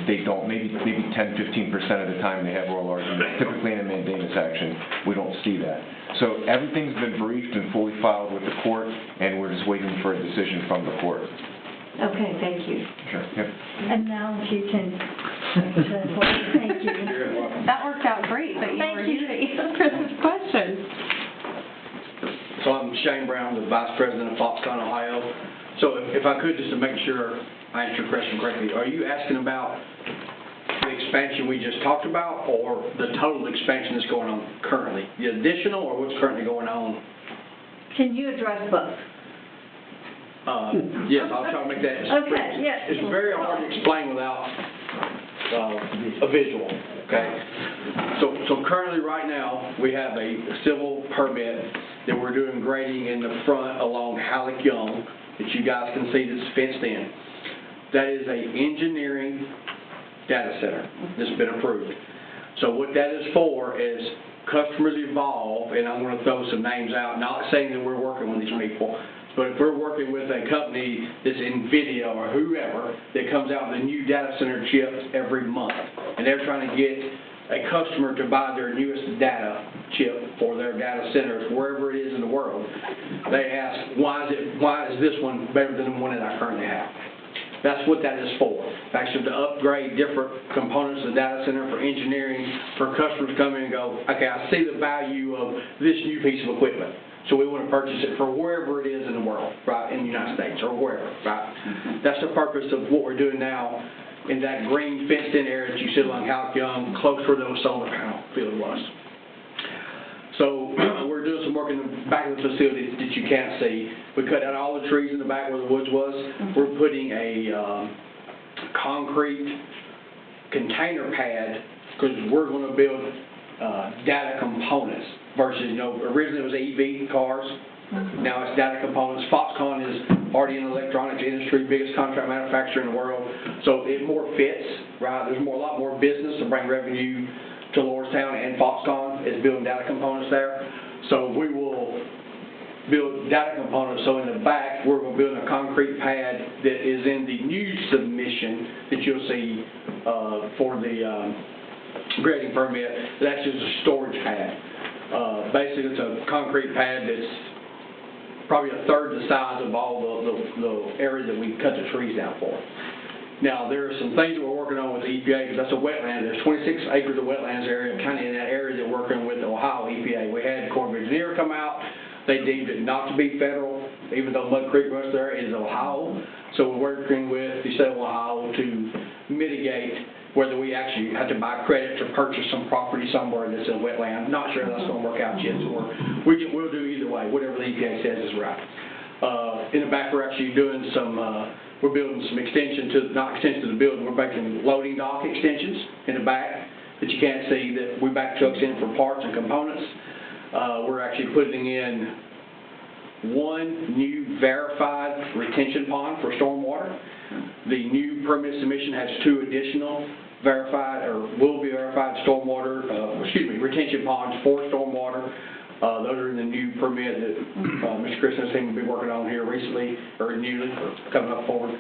[SPEAKER 7] they don't. Maybe 10-15% of the time they have oral arguments. Typically in a mandamus action, we don't see that. So everything's been briefed and fully filed with the court, and we're just waiting for a decision from the court.
[SPEAKER 14] Okay, thank you.
[SPEAKER 7] Sure. Yep.
[SPEAKER 14] And now if you can, thank you.
[SPEAKER 1] That worked out great that you
[SPEAKER 14] Thank
[SPEAKER 1] were
[SPEAKER 14] you.
[SPEAKER 1] using Chris's questions.
[SPEAKER 15] So I'm Shane Brown, the Vice President of Foxconn, Ohio. So if I could, just to make sure I answer your question correctly, are you asking about the expansion we just talked about, or the total expansion that's going on currently? The additional, or what's currently going on?
[SPEAKER 14] Can you address both?
[SPEAKER 15] Yes, I'll try to make that.
[SPEAKER 14] Okay, yes.
[SPEAKER 15] It's very hard to explain without a visual, okay? So currently, right now, we have a civil permit that we're doing grading in the front along Halleck Young that you guys can see that's fenced in. That is a engineering data center that's been approved. So what that is for is customers evolve, and I'm gonna throw some names out, not saying that we're working with these people, but if we're working with a company that's NVIDIA or whoever that comes out with a new data center chip every month, and they're trying to get a customer to buy their newest data chip for their data centers, wherever it is in the world, they ask, why is this one better than the one that I currently have? That's what that is for. Actually, to upgrade different components of the data center for engineering, for customers to come in and go, okay, I see the value of this new piece of equipment. So we want to purchase it for wherever it is in the world, right, in the United States or wherever, right? That's the purpose of what we're doing now in that green fenced-in area that you see along Halleck Young, close where the solar panel field was. So we're doing some work in the back of the facility that you can't see. We cut out all the trees in the back where the woods was. We're putting a concrete container pad because we're going to build data components versus, you know, originally it was EV cars. Now it's data components. Foxconn is already in the electronics industry, biggest contract manufacturer in the world. So it more fits, right? There's a lot more business to bring revenue to Lordstown, and Foxconn is building data components there. So we will build data components. So in the back, we're going to build a concrete pad that is in the new submission that you'll see for the grading permit. That's just a storage pad. Basically, it's a concrete pad that's probably a third the size of all the area that we cut the trees down for. Now, there are some things that we're working on with the EPA, because that's a wetland. There's 26 acres of wetlands area, kind of in that area that we're working with the Ohio EPA. We had the Corps of Engineers come out. They deemed it not to be federal, even though Mud Creek runs there, it is Ohio. So we're working with the state of Ohio to mitigate whether we actually have to buy credit to purchase some property somewhere that's a wetland. Not sure that's going to work out yet, so we'll do either way, whatever the EPA says is right. In the back, we're actually doing some, we're building some not extension to the building, we're making loading dock extensions in the back that you can't see, that we back trucks in for parts and components. We're actually putting in one new verified retention pond for stormwater. The new permit submission has 2 additional verified, or will be verified retention ponds for stormwater. Those are in the new permit that Mr. Chris and his team will be working on here recently, or newly, or coming up forward.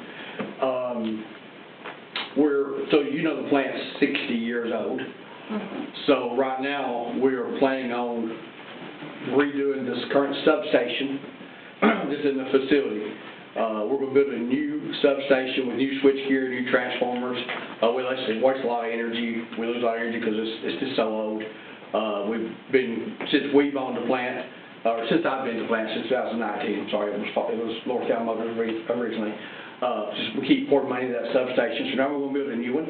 [SPEAKER 15] So you know the plant's 60 years old. So right now, we are planning on redoing this current substation that's in the facility. We're going to build a new substation with new switchgear, new transformers. We waste a lot of energy. We lose a lot of energy because it's just so old. Since we've owned the plant, or since I've been to the plant, since 2019, I'm sorry, it was Lordstown Motors originally. We keep pouring money into that substation, so now we're going to build a new one.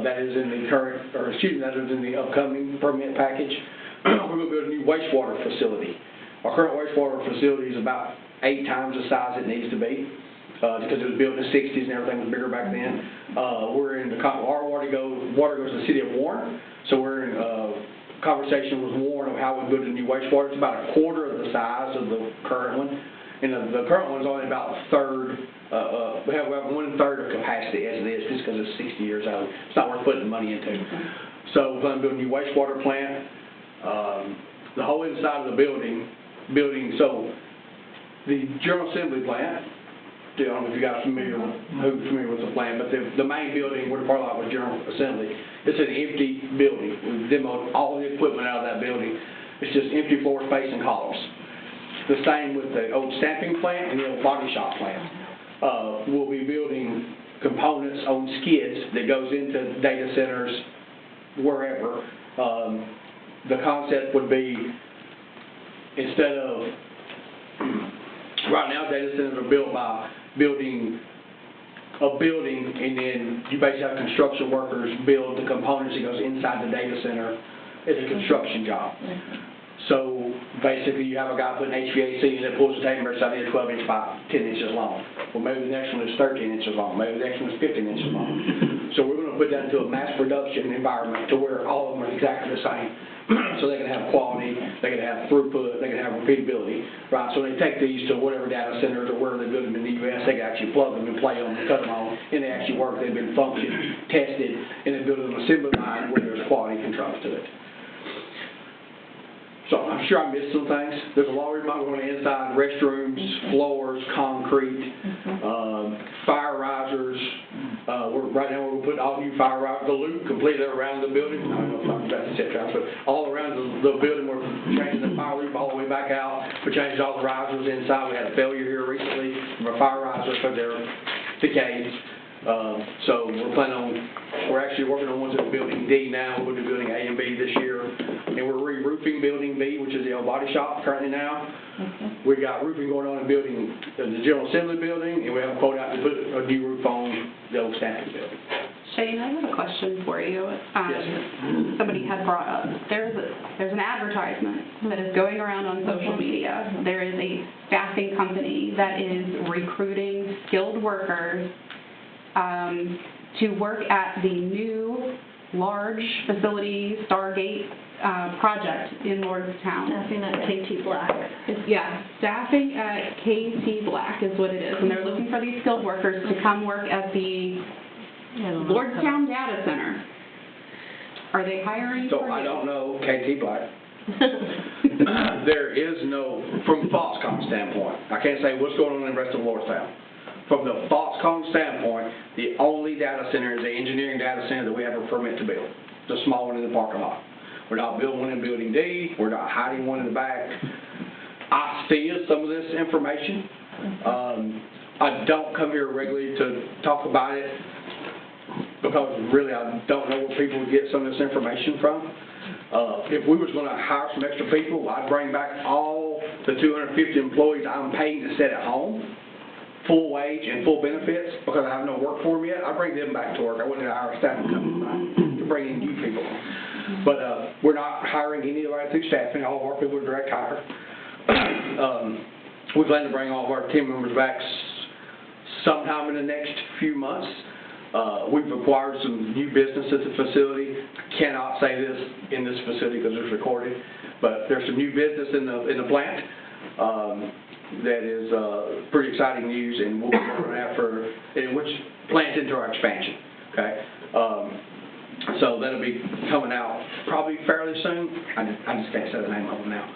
[SPEAKER 15] That is in the that is in the upcoming permit package. We're going to build a new wastewater facility. Our current wastewater facility is about 8 times the size it needs to be, because it was built in the 60s and everything was bigger back then. Our water goes to the city of Warren, so we're in conversation with Warren of how we build a new wastewater. It's about a quarter of the size of the current one, and the current one is only about a third. We have 1/3 of capacity as it is, just because it's 60 years old. It's not worth putting the money into. So we're going to build a new wastewater plant. The whole inside of the building. So the General Assembly plant, I don't know if you guys are familiar with the plant, but the main building where the parking lot was General Assembly, it's an empty building. We've demoed all the equipment out of that building. It's just empty floor space and columns. The same with the old stamping plant and the old body shop plant. We'll be building components on skids that goes into data centers wherever. The concept would be, instead of, right now data centers are built by building a building, and then you basically have construction workers build the components that goes inside the data center as a construction job. So basically you have a guy putting HVAC in it, pulls the tape measure, so I need a 12-inch pipe, 10 inches long. Well, maybe the next one is 13 inches long, maybe the next one is 15 inches long. So we're going to put that into a mass production environment to where all of them are exactly the same. So they can have quality, they can have throughput, they can have repeatability, right? So they take these to whatever data centers or wherever they build them in the U.S., they can actually plug them and play them and cut them on, and they actually work. They've been functioned, tested, and they build an assembly line where there's quality controls to it. So I'm sure I missed some things. There's a lot of remodeling going inside, restrooms, floors, concrete, fire risers. Right now, we're putting all new fire risers, the loop completely around the building. I don't know if I'm about to set that, but all around the building, we're changing the fire loop all the way back out. We changed all the risers inside. We had a failure here recently from a fire riser because they're decayed. So we're actually working on ones at building D now. We'll do building A and B this year. And we're re-roofing building B, which is the old body shop currently now. We got roofing going on in the General Assembly building, and we have a quote out to put a new roof on the old Stanton building.
[SPEAKER 1] Shane, I have a question for you.
[SPEAKER 15] Yes.
[SPEAKER 1] Somebody had brought up, there's an advertisement that is going around on social media. There is a staffing company that is recruiting skilled workers to work at the new large facility Stargate project in Lordstown.
[SPEAKER 5] Staffing at KT Black.
[SPEAKER 1] Staffing at KT Black is what it is, and they're looking for these skilled workers to come work at the Lordstown Data Center. Are they hiring
[SPEAKER 15] So
[SPEAKER 1] for
[SPEAKER 15] I
[SPEAKER 1] you?
[SPEAKER 15] don't know KT Black. There is no, from Foxconn standpoint, I can't say what's going on in the rest of Lordstown. From the Foxconn standpoint, the only data center is the engineering data center that we have a permit to build, the small one in the parking lot. We're not building one in building D, we're not hiding one in the back. I see some of this information. I don't come here regularly to talk about it because really I don't know where people would get some of this information from. If we was going to hire some extra people, I'd bring back all the 250 employees I'm paying to sit at home, full wage and full benefits, because I have no work for them yet. I'd bring them back to work. I wouldn't hire a staffing company to bring in new people. But we're not hiring anybody through staffing. All of our people are direct hire. We plan to bring all of our team members back sometime in the next few months. We've acquired some new business at the facility. I cannot say this in this facility because it's recorded, but there's some new business in the plant that is pretty exciting news, and we'll be working on that which plans into our expansion. Okay, so that'll be coming out probably fairly soon. I just can't say the name of them now,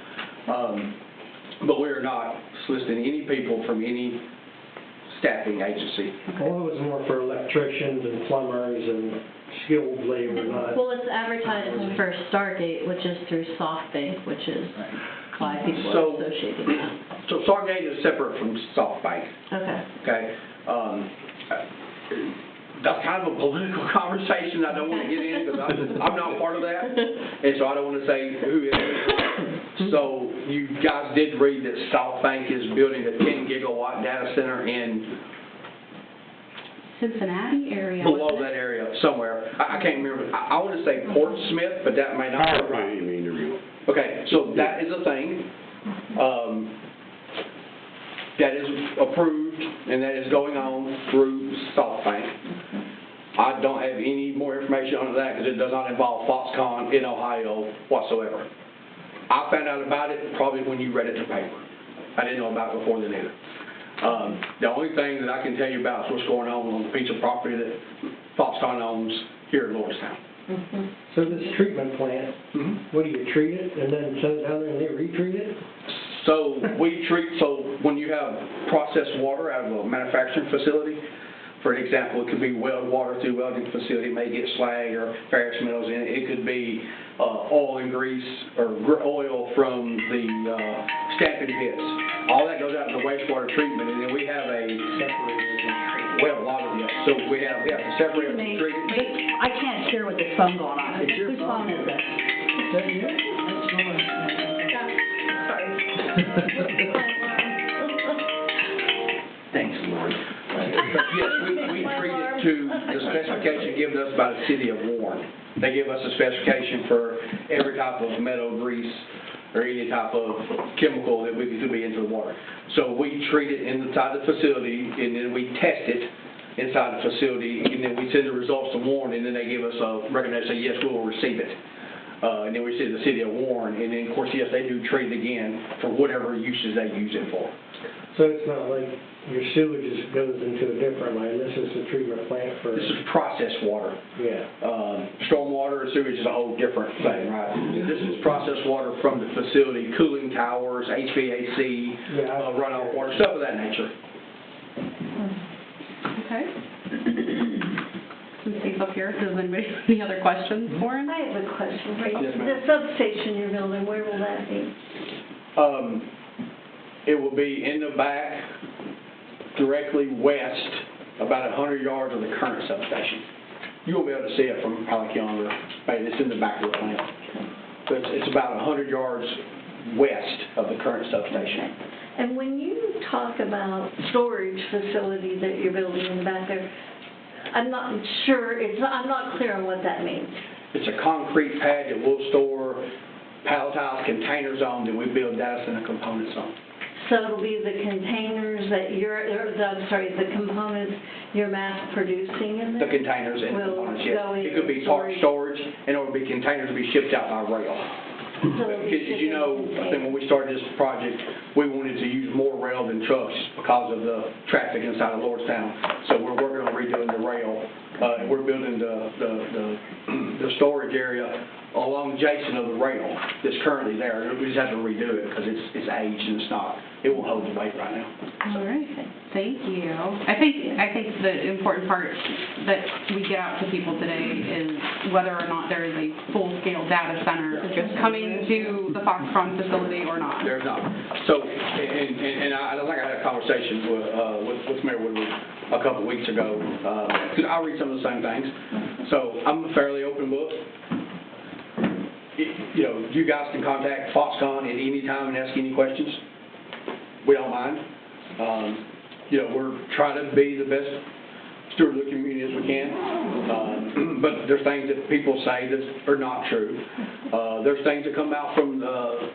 [SPEAKER 15] but we are not soliciting any people from any staffing agency.
[SPEAKER 4] Well, it was more for electricians and plumbers and skilled labor, not...
[SPEAKER 5] Well, it's advertised for Stargate, which is through SoftBank, which is why people are associated with that.
[SPEAKER 15] So Stargate is separate from SoftBank.
[SPEAKER 5] Okay.
[SPEAKER 15] Okay. That's kind of a political conversation I don't want to get in because I'm not part of that, and so I don't want to say who it is. So you guys did read that SoftBank is building a 10-gigawatt data center in
[SPEAKER 1] Cincinnati area.
[SPEAKER 15] below that area somewhere. I can't remember. I want to say Portsmouth, but that may not be right. Okay, so that is a thing. That is approved and that is going on through SoftBank. I don't have any more information on that because it does not involve Foxconn in Ohio whatsoever. I found out about it probably when you read it in the paper. I didn't know about it before then either. The only thing that I can tell you about is what's going on the piece of property that Foxconn owns here in Lordstown.
[SPEAKER 4] So this treatment plant, what do you treat it and then send it down there and they retreat it?
[SPEAKER 15] So when you have processed water out of a manufacturing facility, for example, it could be welled water through a welding facility, it may get slag or ferrous metals in it. It could be oil and grease or oil from the stamping pits. All that goes out in the wastewater treatment, and then we have a a lot of that. So we have to separate the treatment.
[SPEAKER 16] I can't hear with this phone going on. Whose phone is it?
[SPEAKER 15] Thanks, Lord. But yes, we treat it to the specification given us by the city of Warren. They give us a specification for every type of metal, grease, or any type of chemical that we could be into the water. So we treat it inside the facility, and then we test it inside the facility, and then we send the results to Warren, and then they give us a recommendation, say, yes, we will receive it. And then we send the city of Warren, and then, of course, yes, they do treat it again for whatever uses they use it for.
[SPEAKER 4] So it's not like your sewage goes into a different line, this is the treatment plant for...
[SPEAKER 15] This is processed water.
[SPEAKER 4] Yeah.
[SPEAKER 15] Stormwater or sewage is a whole different thing, right? This is processed water from the facility, cooling towers, HVAC, runoff water, stuff of that nature.
[SPEAKER 1] Okay. Since he's up here, does anybody have any other questions for him?
[SPEAKER 14] I have a question for you.
[SPEAKER 15] Yes, ma'am.
[SPEAKER 14] The substation you're building, where will that be?
[SPEAKER 15] It will be in the back, directly west, about 100 yards of the current substation. You won't be able to see it from Halleck Younger, but it's in the back of the plant. But it's about 100 yards west of the current substation.
[SPEAKER 14] And when you talk about storage facility that you're building in the back there, I'm not sure, I'm not clear on what that means.
[SPEAKER 15] It's a concrete pad that will store palletized containers on that we build data center components on.
[SPEAKER 14] So it'll be the containers that the components you're mass producing in
[SPEAKER 15] The
[SPEAKER 14] there?
[SPEAKER 15] containers and the
[SPEAKER 14] Will
[SPEAKER 15] components, yes.
[SPEAKER 14] go
[SPEAKER 15] It could be
[SPEAKER 14] into
[SPEAKER 15] part
[SPEAKER 14] storage.
[SPEAKER 15] storage, and it would be containers to be shipped out by rail.
[SPEAKER 14] So it'll be
[SPEAKER 15] Because, as you
[SPEAKER 14] shipped
[SPEAKER 15] know,
[SPEAKER 14] in
[SPEAKER 15] I think when we started this project, we wanted to use more rail than trucks because of the traffic inside of Lordstown. So we're working on redoing the rail. We're building the storage area along adjacent of the rail that's currently there. We just have to redo it because it's aged and it won't hold the weight right now.
[SPEAKER 1] All right, thank you. I think the important part that we get out to people today is whether or not there is a full-scale data center just coming to the Foxconn facility or not.
[SPEAKER 15] There's not. So, and I think I had a conversation with Mayor Woodward a couple of weeks ago, because I read some of the same things. So I'm a fairly open book. You know, you guys can contact Foxconn at any time and ask any questions. We don't mind. You know, we're trying to be the best steward of the community as we can. But there's things that people say that are not true. There's things that come out from the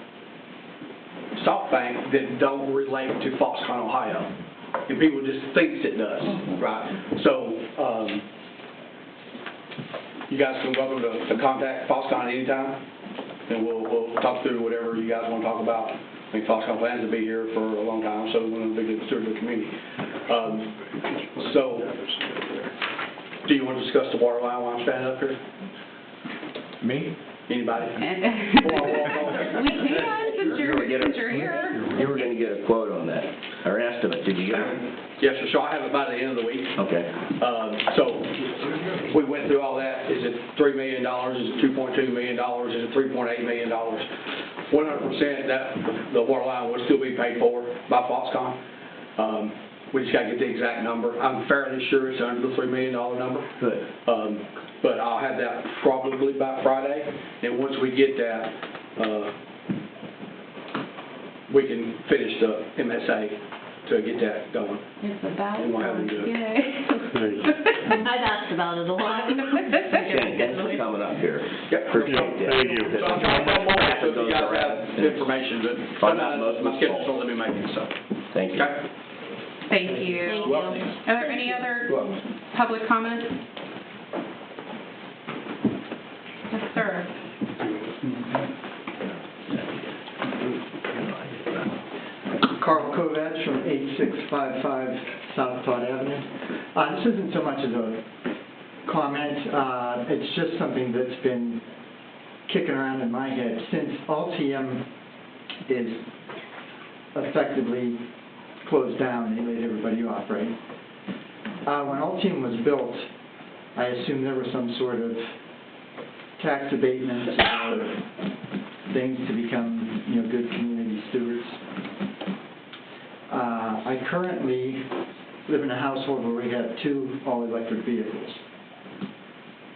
[SPEAKER 15] SoftBank that don't relate to Foxconn, Ohio. And people just think it does, right? So, you guys can welcome to contact Foxconn anytime, and we'll talk through whatever you guys want to talk about. I think Foxconn plans to be here for a long time, so we want to be good steward of the community. So, do you want to discuss the water line while I'm standing up here?
[SPEAKER 7] Me?
[SPEAKER 15] Anybody?
[SPEAKER 1] We can, since you're here.
[SPEAKER 3] You were gonna get a quote on that, or estimate, did you get it?
[SPEAKER 15] Yes, sir, so I have it by the end of the week.
[SPEAKER 3] Okay.
[SPEAKER 15] So, we went through all that. Is it $3 million? Is it $2.2 million? Is it $3.8 million? 100% that the water line will still be paid for by Foxconn. We just gotta get the exact number. I'm fairly sure it's under the $3 million number.
[SPEAKER 3] Good.
[SPEAKER 15] But I'll have that probably by Friday, and once we get that, we can finish the MSA to get that going.
[SPEAKER 1] It's about
[SPEAKER 15] And we'll have them do it.
[SPEAKER 1] Yay.
[SPEAKER 5] I've asked about it a lot.
[SPEAKER 3] Ken, thanks for coming up here.
[SPEAKER 15] Yep.
[SPEAKER 3] Appreciate that.
[SPEAKER 6] Thank you.
[SPEAKER 15] So I'm trying to tell more, so if you guys have the information, but
[SPEAKER 3] Find out most of
[SPEAKER 15] my
[SPEAKER 3] it's
[SPEAKER 15] schedule's
[SPEAKER 3] full.
[SPEAKER 15] don't let me make it, so.
[SPEAKER 3] Thank you.
[SPEAKER 15] Okay?
[SPEAKER 1] Thank you.
[SPEAKER 5] Thank you.
[SPEAKER 1] Are there any other public comments? Yes, sir.
[SPEAKER 17] Carl Kovach from 8655 South Todd Avenue. This isn't so much as a comment, it's just something that's been kicking around in my head. Since Altium is effectively closed down, they laid everybody off, right? When Altium was built, I assume there was some sort of tax abatements or things to become, good community stewards. I currently live in a household where we have 2 all-electric vehicles.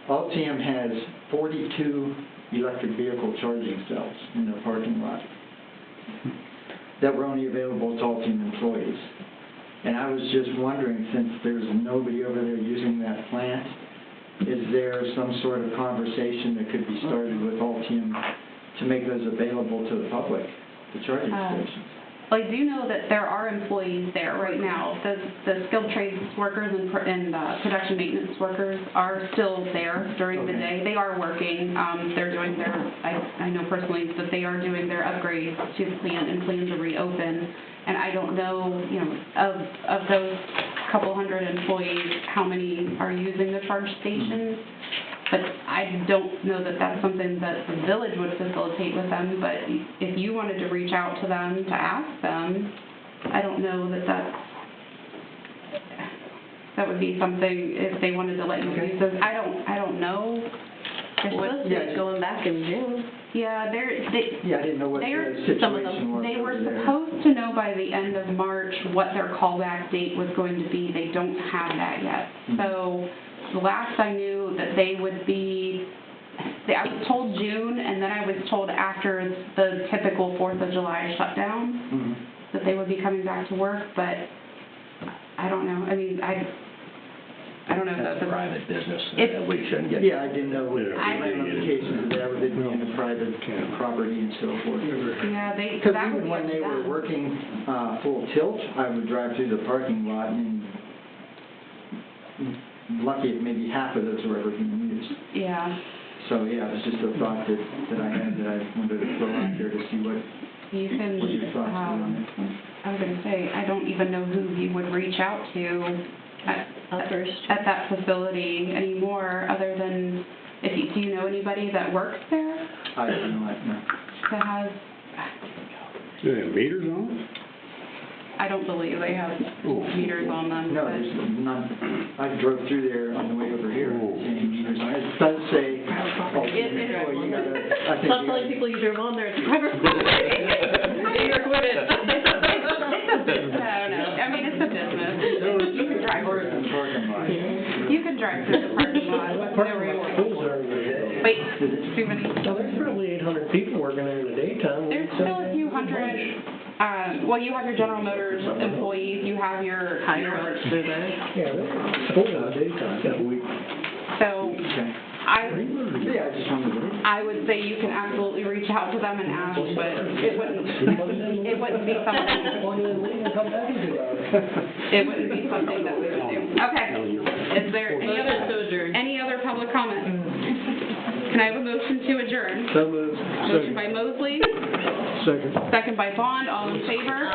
[SPEAKER 17] Altium has 42 electric vehicle charging cells in their parking lot that were only available to Altium employees. And I was just wondering, since there's nobody over there using that plant, is there some sort of conversation that could be started with Altium to make those available to the public, the charging stations?
[SPEAKER 1] Well, I do know that there are employees there right now. The skilled trades workers and production maintenance workers are still there during the day. They are working. They're doing their, I know personally that they are doing their upgrades to the plant and plan to reopen. And I don't know, of those couple hundred employees, how many are using the charge stations. But I don't know that that's something that the village would facilitate with them, but if you wanted to reach out to them to ask them, I don't know that that would be something if they wanted to let you use those. I don't know.
[SPEAKER 5] They're supposed to be going back in June.
[SPEAKER 1] Yeah,
[SPEAKER 17] Yeah, I didn't know what the situation was.
[SPEAKER 1] They were
[SPEAKER 17] over there.
[SPEAKER 1] supposed to know by the end of March what their callback date was going to be. They don't have that yet. So the last I knew that they would be, I was told June, and then I was told after the typical 4th of July shutdown that they would be coming back to work, but I don't know. I mean, I don't know if
[SPEAKER 3] That's
[SPEAKER 1] that's
[SPEAKER 3] a private business,
[SPEAKER 1] It's-
[SPEAKER 3] we shouldn't get.
[SPEAKER 17] Yeah, I didn't know what
[SPEAKER 2] Yeah,
[SPEAKER 17] the ramifications of that, were they being a private property and so forth.
[SPEAKER 1] Yeah,
[SPEAKER 17] Because
[SPEAKER 1] that would
[SPEAKER 17] even
[SPEAKER 1] be
[SPEAKER 17] when
[SPEAKER 1] up to
[SPEAKER 17] they were
[SPEAKER 1] them.
[SPEAKER 17] working full tilt, I would drive through the parking lot and lucky if maybe half of those were ever being used.
[SPEAKER 1] Yeah.
[SPEAKER 17] So, yeah, it was just a thought that I had that I wanted to throw out there to see what
[SPEAKER 1] You can,
[SPEAKER 17] your thoughts were on it.
[SPEAKER 1] I was gonna say, I don't even know who you would reach out to at that facility anymore, other than, do you know anybody that works there
[SPEAKER 17] I don't know, no.
[SPEAKER 1] that has,
[SPEAKER 6] Do they have meters on
[SPEAKER 1] I don't believe they have meters on them.
[SPEAKER 17] No,
[SPEAKER 1] but-
[SPEAKER 17] there's none. I drove through there on the way over here, and meters on it. It does say, oh, you gotta, I think.
[SPEAKER 5] Stop telling people you drove on there, it's private property. You're acquitted.
[SPEAKER 1] No, I mean, it's a business. You can drive through. You can drive through the parking lot. Wait, too many.
[SPEAKER 4] Well, there's probably 800 people working there in the daytime.
[SPEAKER 1] There's still a few hundred, well, you have your General Motors employees, you have your.
[SPEAKER 5] Hire works through there.
[SPEAKER 4] Yeah, they're full in the daytime.
[SPEAKER 1] So,
[SPEAKER 17] Yeah, I just wanted to.
[SPEAKER 1] I would say you can absolutely reach out to them and ask, but it wouldn't be something, it wouldn't be something that we would do. Okay. Is there any other public comment? Can I have a motion to adjourn?
[SPEAKER 4] So moved.
[SPEAKER 1] Motion by Mosley,
[SPEAKER 9] Second.
[SPEAKER 1] second by Bond, all in favor?